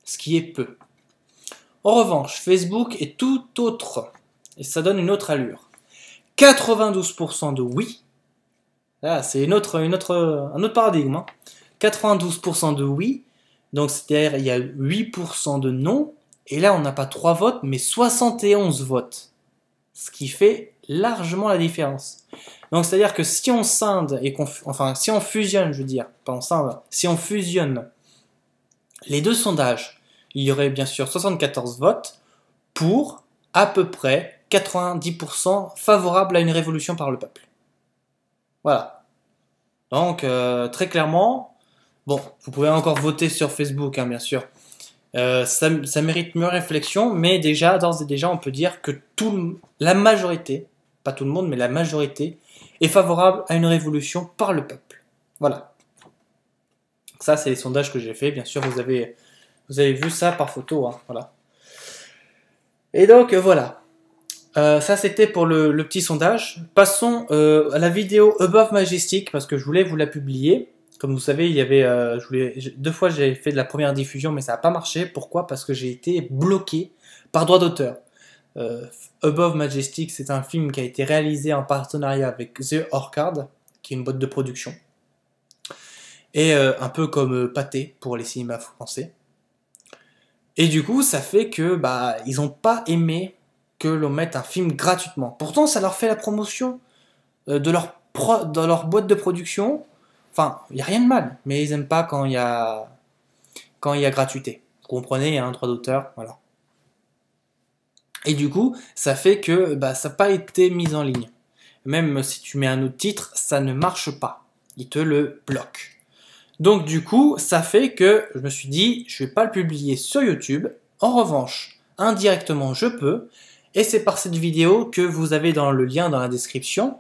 ce qui est peu. En revanche, Facebook est tout autre, et ça donne une autre allure. 92% de oui, là c'est un autre paradigme, hein. 92% de oui, donc c'est-à-dire il y a 8% de non, et là on n'a pas 3 votes, mais 71 votes, ce qui fait largement la différence. Donc c'est-à-dire que si on scinde, si on fusionne, je veux dire, pas on scinde, si on fusionne les deux sondages, il y aurait bien sûr 74 votes pour à peu près 90% favorables à une révolution par le peuple. Voilà. Donc, très clairement, bon, vous pouvez encore voter sur Facebook, hein, bien sûr. Ça mérite mieux réflexion, mais déjà, d'ores et déjà, on peut dire que la majorité, pas tout le monde, mais la majorité, est favorable à une révolution par le peuple. Voilà. Ça, c'est les sondages que j'ai fait. Bien sûr, vous avez vu ça par photo, hein, voilà. Et donc, voilà. Ça, c'était pour le petit sondage. Passons à la vidéo Above Majestic, parce que je voulais vous la publier. Comme vous savez, il y avait, 2 fois j'ai fait de la première diffusion, mais ça n'a pas marché. Pourquoi? Parce que j'ai été bloqué par droit d'auteur. Above Majestic, c'est un film qui a été réalisé en partenariat avec The Orchard, qui est une boîte de production. Et un peu comme Pathé pour les cinémas français. Et du coup, ça fait que ils n'ont pas aimé que l'on mette un film gratuitement. Pourtant, ça leur fait la promotion de leur boîte de production. Enfin, il n'y a rien de mal, mais ils n'aiment pas quand il y a gratuité. Vous comprenez, il y a un droit d'auteur, voilà. Et du coup, ça fait que ça n'a pas été mis en ligne. Même si tu mets un autre titre, ça ne marche pas. Il te le bloque. Donc du coup, ça fait que je me suis dit, je ne vais pas le publier sur YouTube. En revanche, indirectement, je peux. Et c'est par cette vidéo que vous avez dans le lien dans la description,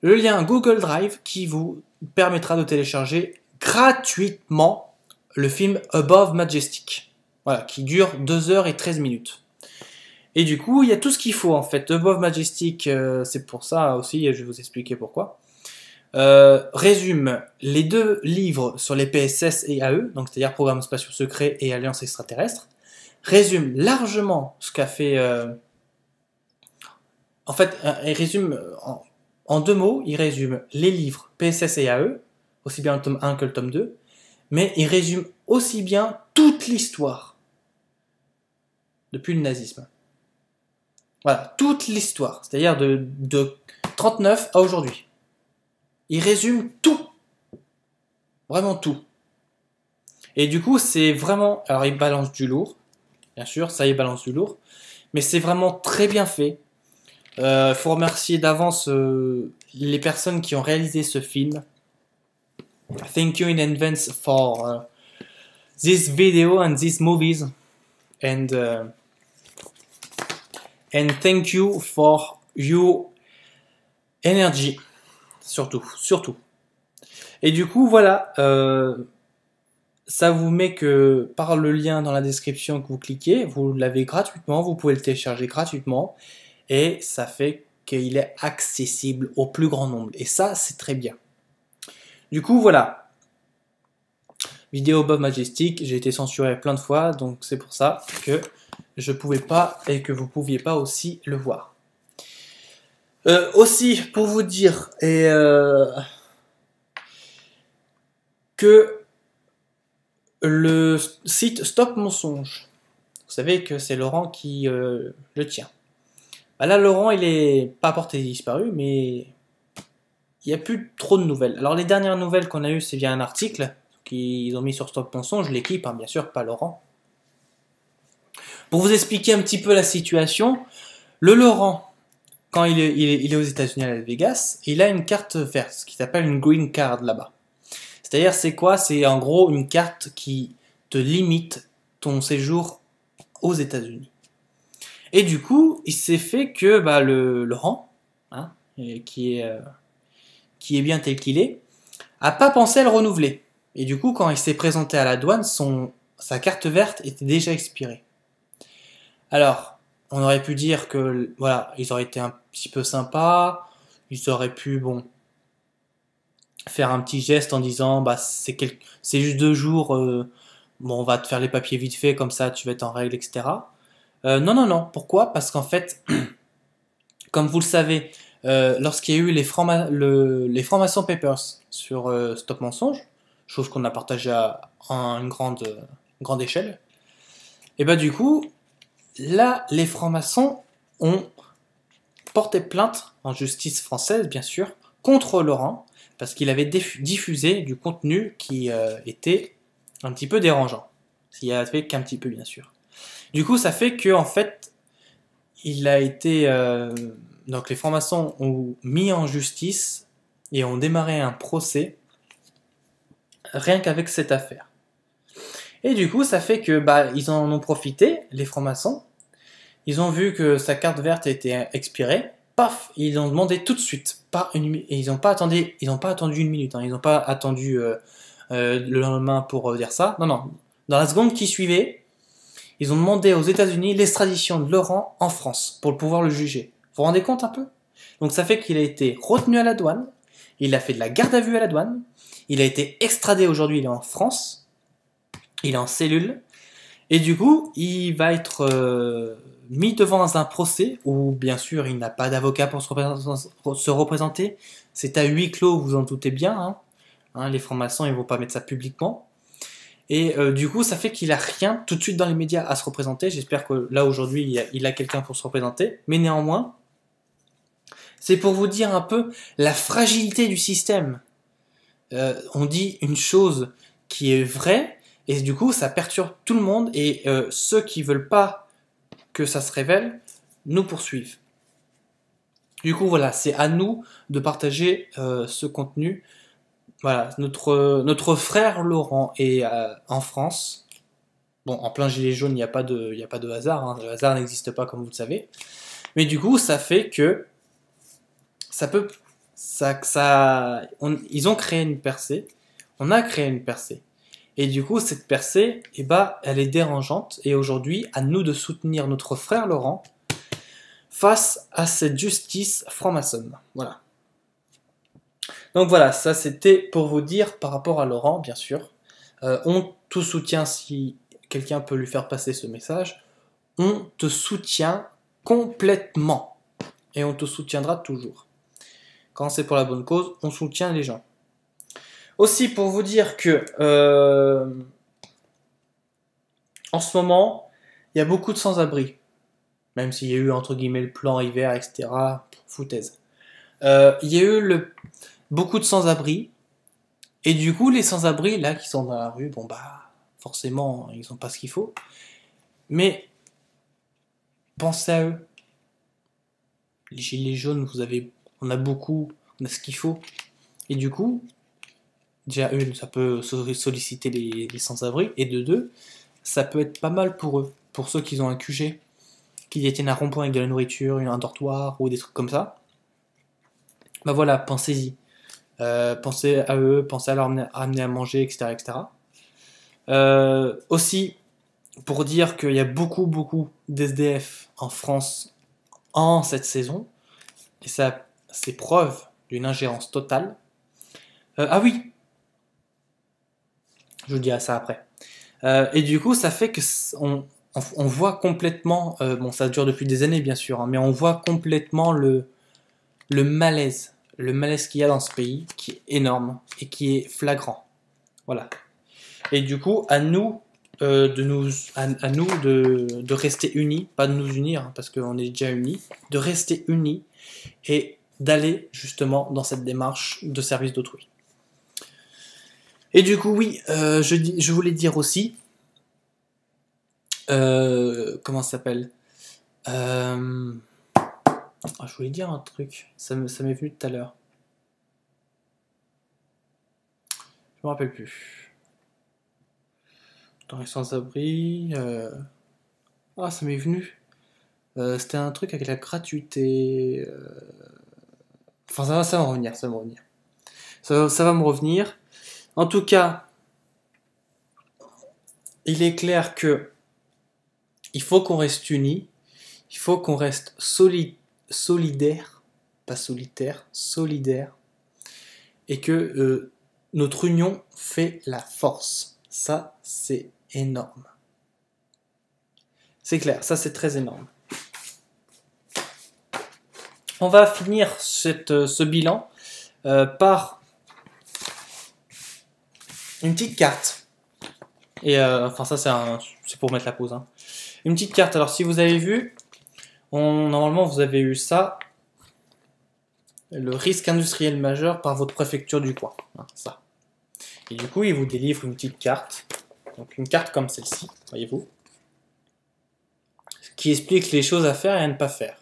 le lien Google Drive qui vous permettra de télécharger gratuitement le film Above Majestic. Voilà, qui dure 2 heures et 13 minutes. Et du coup, il y a tout ce qu'il faut en fait. Above Majestic, c'est pour ça aussi, je vais vous expliquer pourquoi. Résume les 2 livres sur les PSS et AE, donc c'est-à-dire Programme Spatiaux Secrets et Alliance Extraterrestre. Résume largement ce qu'a fait. En fait, il résume En 2 mots, il résume les livres PSS et AE, aussi bien le tome 1 que le tome 2, mais il résume aussi bien toute l'histoire depuis le nazisme. Voilà, toute l'histoire, c'est-à-dire de 39 à aujourd'hui. Il résume tout, vraiment tout. Et du coup, c'est vraiment... Alors, il balance du lourd, bien sûr, ça, il balance du lourd, mais c'est vraiment très bien fait. Faut remercier d'avance les personnes qui ont réalisé ce film. Thank you in advance for this video and these movies, and thank you for your energy, surtout. Et du coup, voilà, ça vous met que par le lien dans la description que vous cliquez, vous l'avez gratuitement, vous pouvez le télécharger gratuitement, et ça fait qu'il est accessible au plus grand nombre. Et ça, c'est très bien. Du coup, voilà. Vidéo Bob Majestic, j'ai été censuré plein de fois, donc c'est pour ça que je pouvais pas et que vous pouviez pas aussi le voir. Aussi, pour vous dire que le site Stop Mensonge, vous savez que c'est Laurent qui le tient. Bah là, Laurent, il est pas porté disparu, mais il n'y a plus trop de nouvelles. Alors, les dernières nouvelles qu'on a eues, c'est via un article qu'ils ont mis sur Stop Mensonge, l'équipe, hein, bien sûr, pas Laurent. Pour vous expliquer un petit peu la situation, le Laurent, quand il est aux États-Unis à Las Vegas, il a une carte verte, ce qui s'appelle une green card là-bas. C'est-à-dire, c'est quoi? C'est en gros une carte qui te limite ton séjour aux États-Unis. Et du coup, il s'est fait que bah, le Laurent, hein, qui est bien tel qu'il est, a pas pensé à le renouveler. Et du coup, quand il s'est présenté à la douane, sa carte verte était déjà expirée. Alors, on aurait pu dire que voilà, ils auraient été un petit peu sympas, ils auraient pu faire un petit geste en disant bah c'est juste 2 jours, bon on va te faire les papiers vite fait comme ça tu vas être en règle, etc. Non. Pourquoi? Parce qu'en fait, comme vous le savez, lorsqu'il y a eu les francs-maçons papers sur Stop Mensonge, chose qu'on a partagée à une grande échelle, et bah du coup, là, les francs-maçons ont porté plainte en justice française, bien sûr, contre Laurent, parce qu'il avait diffusé du contenu qui était un petit peu dérangeant. S'il y avait qu'un petit peu, bien sûr. Du coup, ça fait que en fait, il a été... donc les francs-maçons ont mis en justice et ont démarré un procès rien qu'avec cette affaire. Et du coup, ça fait que bah ils en ont profité, les francs-maçons. Ils ont vu que sa carte verte était expirée. Paf, ils ont demandé tout de suite. Et ils n'ont pas attendu 1 minute. Hein, ils n'ont pas attendu le lendemain pour dire ça. Non. Dans la seconde qui suivait, ils ont demandé aux États-Unis l'extradition de Laurent en France pour pouvoir le juger. Vous vous rendez compte un peu? Donc ça fait qu'il a été retenu à la douane. Il a fait de la garde à vue à la douane. Il a été extradé aujourd'hui. Il est en France. Il est en cellule. Et du coup, il va être mis devant un procès où, bien sûr, il n'a pas d'avocat pour se représenter. C'est à huis clos, vous en doutez bien. Hein, les francs-maçons, ils ne vont pas mettre ça publiquement. Et du coup, ça fait qu'il n'a rien tout de suite dans les médias à se représenter. J'espère que là, aujourd'hui, il a quelqu'un pour se représenter. Mais néanmoins, c'est pour vous dire un peu la fragilité du système. On dit une chose qui est vraie, et du coup, ça perturbe tout le monde, et ceux qui veulent pas que ça se révèle nous poursuivent. Du coup, voilà, c'est à nous de partager ce contenu. Voilà, notre frère Laurent est en France. Bon, en plein gilet jaune, il n'y a pas de hasard. Hein. Le hasard n'existe pas, comme vous le savez. Mais du coup, ça fait que ils ont créé une percée. On a créé une percée. Et du coup, cette percée, elle est dérangeante. Et aujourd'hui, à nous de soutenir notre frère Laurent face à cette justice franc-maçonne. Voilà. Donc voilà, ça c'était pour vous dire par rapport à Laurent, bien sûr. On te soutient si quelqu'un peut lui faire passer ce message. On te soutient complètement. Et on te soutiendra toujours. Quand c'est pour la bonne cause, on soutient les gens. Aussi, pour vous dire que en ce moment, il y a beaucoup de sans-abri. Même s'il y a eu, entre guillemets, le plan hiver, etc. Foutaise. Il y a eu beaucoup de sans-abri. Et du coup, les sans-abri, là, qui sont dans la rue, bon bah, forcément, ils n'ont pas ce qu'il faut. Mais, pensez à eux. Les gilets jaunes, on a beaucoup, on a ce qu'il faut. Et du coup, déjà, une, ça peut solliciter les sans-abri. Et de deux, ça peut être pas mal pour eux. Pour ceux qui ont un QG, qui détiennent un rond-point avec de la nourriture, un dortoir ou des trucs comme ça. Bah voilà, pensez-y. Pensez à eux, pensez à leur amener à manger, etc. etc. Aussi, pour dire qu'il y a beaucoup d'SDF en France en cette saison, et ça, c'est preuve d'une ingérence totale. Ah oui, je vous dirai ça après. Et du coup, ça fait que on voit complètement, bon, ça dure depuis des années bien sûr, hein, mais on voit complètement le malaise qu'il y a dans ce pays, qui est énorme et qui est flagrant. Voilà. Et du coup, à nous de rester unis, pas de nous unir, hein, parce qu'on est déjà unis, de rester unis et d'aller justement dans cette démarche de service d'autrui. Et du coup, oui, je voulais dire aussi, comment ça s'appelle je voulais dire un truc, ça m'est venu tout à l'heure. Je me rappelle plus. Dans les sans-abri, ça m'est venu. C'était un truc avec la gratuité. Enfin, ça va me revenir, ça va me revenir. Ça va me revenir. En tout cas, il est clair que il faut qu'on reste unis, il faut qu'on reste solidaire, pas solitaire, solidaire, et que notre union fait la force. Ça, c'est énorme. C'est clair, ça c'est très énorme. On va finir ce bilan par une petite carte. Et enfin ça c'est pour mettre la pause. Hein. Une petite carte. Alors si vous avez vu, normalement vous avez eu ça, le risque industriel majeur par votre préfecture du coin. Hein, ça. Et du coup il vous délivre une petite carte. Donc une carte comme celle-ci, voyez-vous, qui explique les choses à faire et à ne pas faire.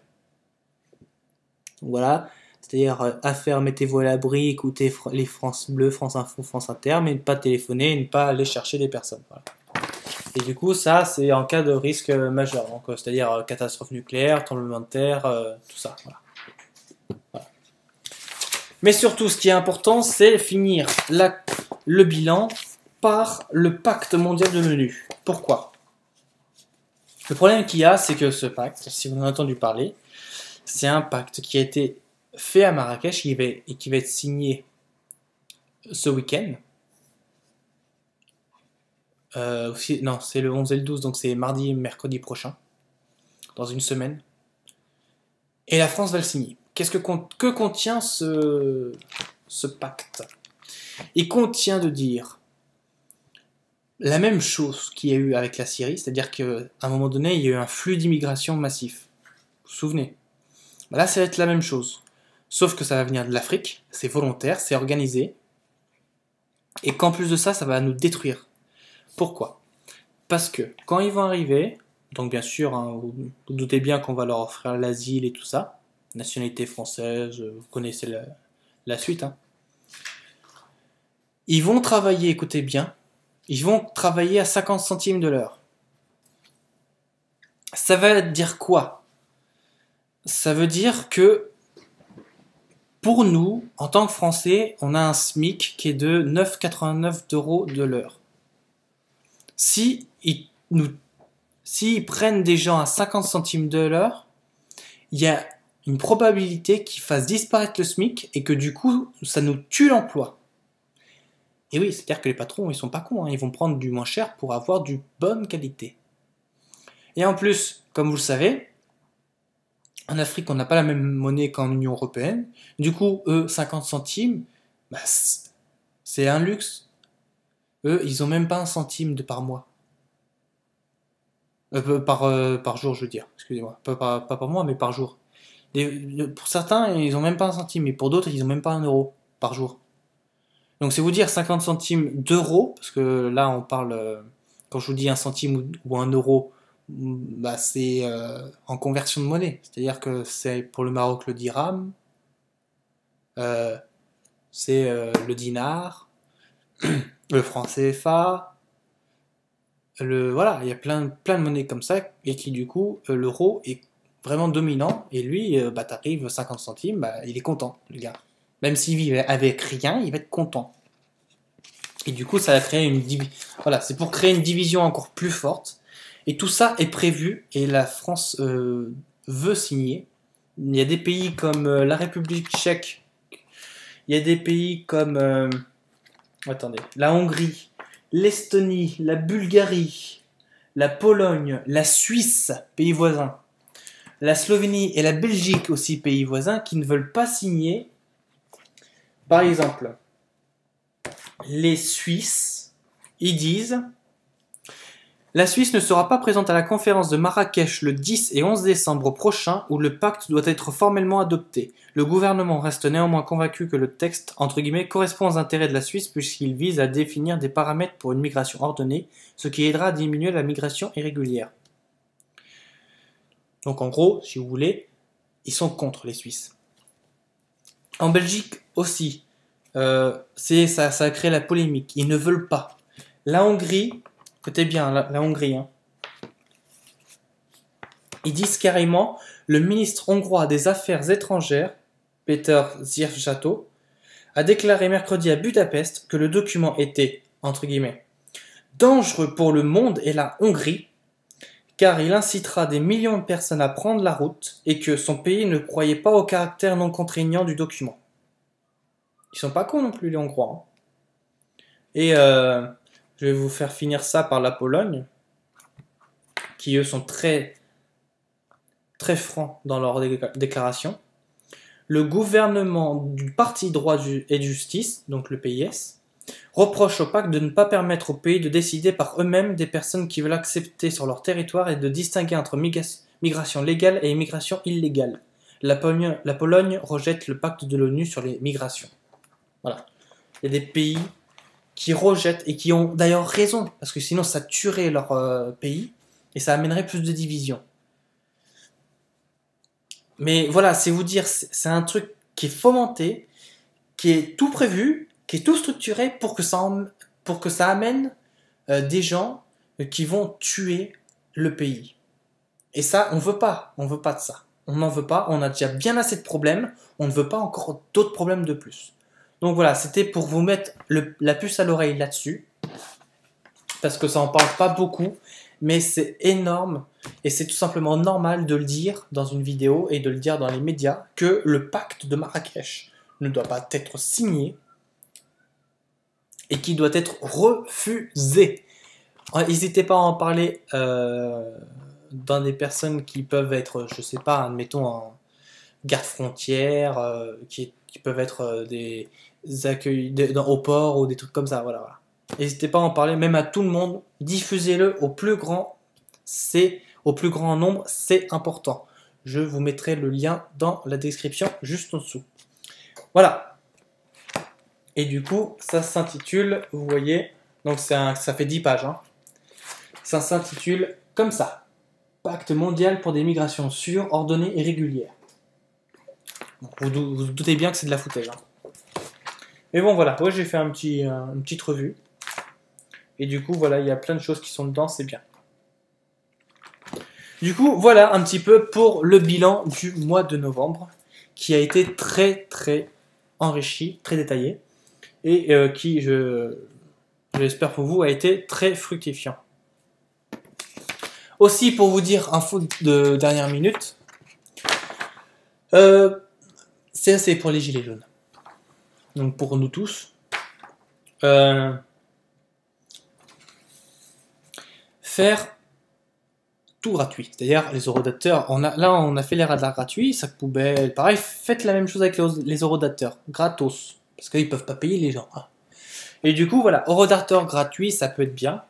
Donc voilà, c'est-à-dire à faire, mettez-vous à l'abri, écoutez les France Bleu, France Info, France Inter, mais ne pas téléphoner et ne pas aller chercher des personnes. Voilà. Et du coup, ça, c'est en cas de risque majeur, donc c'est-à-dire catastrophe nucléaire, tremblement de terre, tout ça. Voilà. Voilà. Mais surtout, ce qui est important, c'est finir le bilan par le pacte mondial de l'ONU. Pourquoi ? Le problème qu'il y a, c'est que ce pacte, si vous en avez entendu parler, c'est un pacte qui a été fait à Marrakech et qui va être signé ce week-end. Non, c'est le 11 et le 12, donc c'est mardi et mercredi prochain, dans une semaine. Et la France va le signer. Que contient ce pacte ? Il contient de dire la même chose qu'il y a eu avec la Syrie, c'est-à-dire qu'à un moment donné, il y a eu un flux d'immigration massif. Vous vous souvenez ? Là, ça va être la même chose. Sauf que ça va venir de l'Afrique, c'est volontaire, c'est organisé, et qu'en plus de ça, ça va nous détruire. Pourquoi ? Parce que quand ils vont arriver, donc bien sûr, hein, vous doutez bien qu'on va leur offrir l'asile et tout ça, nationalité française, vous connaissez la suite. Hein. Ils vont travailler, écoutez bien, ils vont travailler à 50 centimes de l'heure. Ça veut dire quoi ? Ça veut dire que pour nous, en tant que Français, on a un SMIC qui est de 9,89 € de l'heure. S'ils prennent des gens à 50 centimes de l'heure, il y a une probabilité qu'ils fassent disparaître le SMIC et que du coup, ça nous tue l'emploi. Et oui, c'est-à-dire que les patrons, ils sont pas cons, hein, ils vont prendre du moins cher pour avoir du bonne qualité. Et en plus, comme vous le savez, En Afrique, on n'a pas la même monnaie qu'en Union Européenne. Du coup, eux, 50 centimes, bah, c'est un luxe. Eux, ils ont même pas un centime de par mois. Par jour, je veux dire. Excusez-moi. Pas par mois, mais par jour. Pour certains, ils ont même pas un centime, mais pour d'autres, ils ont même pas un euro par jour. Donc c'est vous dire 50 centimes d'euros, parce que là on parle, quand je vous dis un centime ou un euro, bah, c'est en conversion de monnaie. C'est-à-dire que c'est pour le Maroc le dirham, euh, c'est le dinar, le franc CFA, voilà, il y a plein de monnaies comme ça, et qui du coup, l'euro est vraiment dominant, et lui, bah t'arrives 50 centimes, bah, il est content, le gars. Même s'il vit avec rien, il va être content. Et du coup, ça a créé une division. Voilà, c'est pour créer une division encore plus forte. Et tout ça est prévu et la France veut signer. Il y a des pays comme la République tchèque. Il y a des pays comme attendez, la Hongrie, l'Estonie, la Bulgarie, la Pologne, la Suisse, pays voisins, la Slovénie et la Belgique aussi, pays voisins, qui ne veulent pas signer. Par exemple, les Suisses, ils disent la Suisse ne sera pas présente à la conférence de Marrakech le 10 et 11 décembre prochain où le pacte doit être formellement adopté. Le gouvernement reste néanmoins convaincu que le texte entre guillemets correspond aux intérêts de la Suisse puisqu'il vise à définir des paramètres pour une migration ordonnée, ce qui aidera à diminuer la migration irrégulière. Donc en gros, si vous voulez, ils sont contre les Suisses. En Belgique aussi, ça a créé la polémique. Ils ne veulent pas. La Hongrie, écoutez bien, la Hongrie, hein. Ils disent carrément, le ministre hongrois des Affaires étrangères, Péter Szijjártó, a déclaré mercredi à Budapest que le document était, entre guillemets, dangereux pour le monde et la Hongrie, car il incitera des millions de personnes à prendre la route et que son pays ne croyait pas au caractère non contraignant du document. Ils sont pas cons non plus les Hongrois. Hein. Et je vais vous faire finir ça par la Pologne, qui eux sont très francs dans leur déclaration. Le gouvernement du Parti droit et justice, donc le PIS, reproche au pacte de ne pas permettre aux pays de décider par eux-mêmes des personnes qui veulent accepter sur leur territoire et de distinguer entre migration légale et immigration illégale. La Pologne rejette le pacte de l'ONU sur les migrations. Voilà. Il y a des pays qui rejettent et qui ont d'ailleurs raison, parce que sinon ça tuerait leur pays et ça amènerait plus de divisions. Mais voilà, c'est vous dire, c'est un truc qui est fomenté, qui est tout prévu, qui est tout structuré pour que ça amène des gens qui vont tuer le pays. Et ça, on veut pas de ça. On n'en veut pas, on a déjà bien assez de problèmes, on ne veut pas encore d'autres problèmes de plus. Donc voilà, c'était pour vous mettre la puce à l'oreille là-dessus, parce que ça en parle pas beaucoup, mais c'est énorme, et c'est tout simplement normal de le dire dans une vidéo et de le dire dans les médias, que le pacte de Marrakech ne doit pas être signé, et qui doit être refusé. N'hésitez pas à en parler dans des personnes qui peuvent être, je sais pas, admettons, en garde-frontière, qui peuvent être des accueils au port ou des trucs comme ça, voilà. N'hésitez pas à en parler, même à tout le monde, diffusez-le au plus grand nombre, c'est important. Je vous mettrai le lien dans la description juste en dessous. Voilà. Et du coup, ça s'intitule, vous voyez, donc ça fait 10 pages, hein. Ça s'intitule comme ça. Pacte mondial pour des migrations sûres, ordonnées et régulières. Vous doutez bien que c'est de la foutaise. Hein. Mais bon, voilà. Moi, j'ai fait une petite revue. Et du coup, voilà, il y a plein de choses qui sont dedans, c'est bien. Du coup, voilà un petit peu pour le bilan du mois de novembre, qui a été très, très enrichi, très détaillé, et qui, j'espère pour vous, a été très fructifiant. Aussi, pour vous dire, info de dernière minute, c'est assez pour les gilets jaunes. Donc pour nous tous. Faire tout gratuit. C'est-à-dire les horodateurs, là on a fait les radars gratuits, sac poubelle, pareil, faites la même chose avec les horodateurs, gratos, parce qu'ils peuvent pas payer les gens. Hein. Et du coup, voilà, horodateur gratuit, ça peut être bien.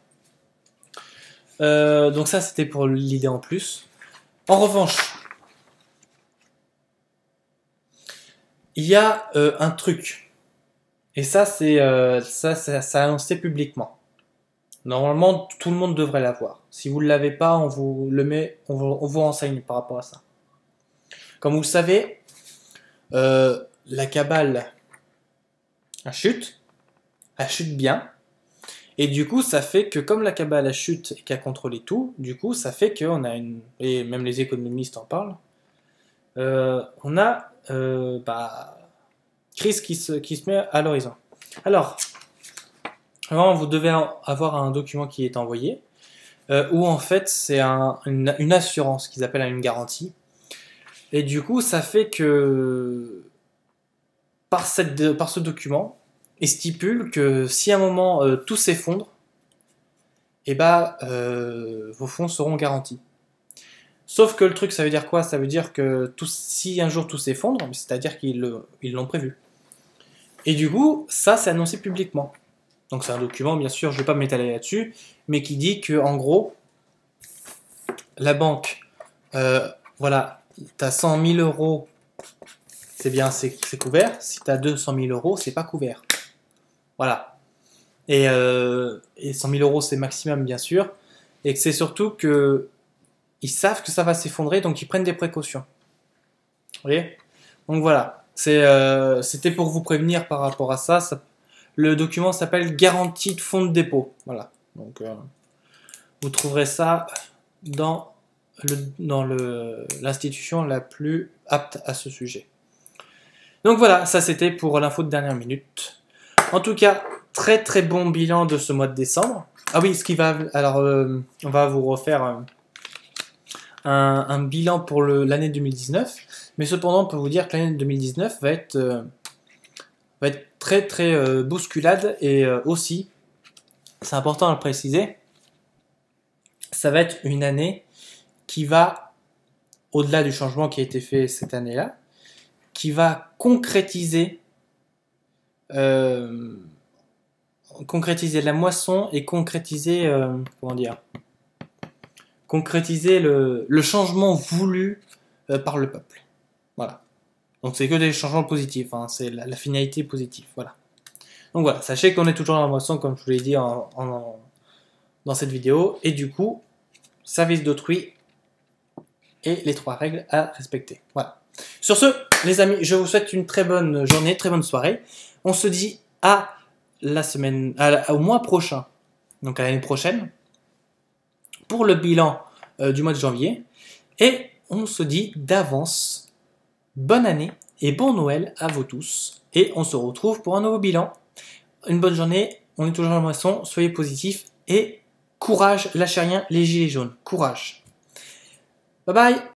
Donc ça, c'était pour l'idée en plus. En revanche, il y a un truc, et ça, c'est annoncé publiquement. Normalement, tout le monde devrait l'avoir. Si vous ne l'avez pas, on vous le met, on vous renseigne par rapport à ça. Comme vous le savez, la cabale chute bien, et du coup, ça fait que comme la cabale chute et qu'elle contrôle tout, du coup, ça fait qu'on a une, et même les économistes en parlent, on a crise qui se met à l'horizon. Alors, vraiment, vous devez avoir un document qui est envoyé, où en fait c'est une assurance qu'ils appellent une garantie. Et du coup, ça fait que par ce document, il stipule que si à un moment tout s'effondre, et vos fonds seront garantis. Sauf que le truc, ça veut dire quoi? Ça veut dire que si un jour tout s'effondre, c'est-à-dire qu'ils l'ont prévu. Et du coup, ça c'est annoncé publiquement. Donc c'est un document, bien sûr, je ne vais pas m'étaler là-dessus, mais qui dit que en gros, la banque, voilà, tu as 100 000 euros, c'est bien, c'est couvert. Si tu as 200 000 euros, c'est pas couvert. Voilà. Et 100 000 euros, c'est maximum, bien sûr. Et que c'est surtout que ils savent que ça va s'effondrer, donc ils prennent des précautions. Vous voyez? Donc voilà. C'était pour vous prévenir par rapport à ça. Le document s'appelle garantie de fonds de dépôt. Voilà. Donc vous trouverez ça dans l'institution la plus apte à ce sujet. Donc voilà, ça c'était pour l'info de dernière minute. En tout cas, très très bon bilan de ce mois de décembre. Ah oui, alors on va vous refaire un bilan pour l'année 2019. Mais cependant, on peut vous dire que l'année 2019 va être très très bousculade et aussi, c'est important à le préciser, ça va être une année qui va, au-delà du changement qui a été fait cette année-là, qui va concrétiser la moisson et concrétiser le changement voulu par le peuple. Voilà. Donc c'est que des changements positifs, hein. C'est la finalité positive. Voilà. Donc voilà, sachez qu'on est toujours dans la moisson, comme je vous l'ai dit dans cette vidéo, et du coup, service d'autrui et les 3 règles à respecter. Voilà. Sur ce, les amis, je vous souhaite une très bonne journée, très bonne soirée. On se dit au mois prochain, donc à l'année prochaine, pour le bilan du mois de janvier. Et on se dit d'avance, bonne année et bon Noël à vous tous. Et on se retrouve pour un nouveau bilan. Une bonne journée, on est toujours dans la moisson, soyez positifs et courage, lâchez rien, les gilets jaunes, courage. Bye bye.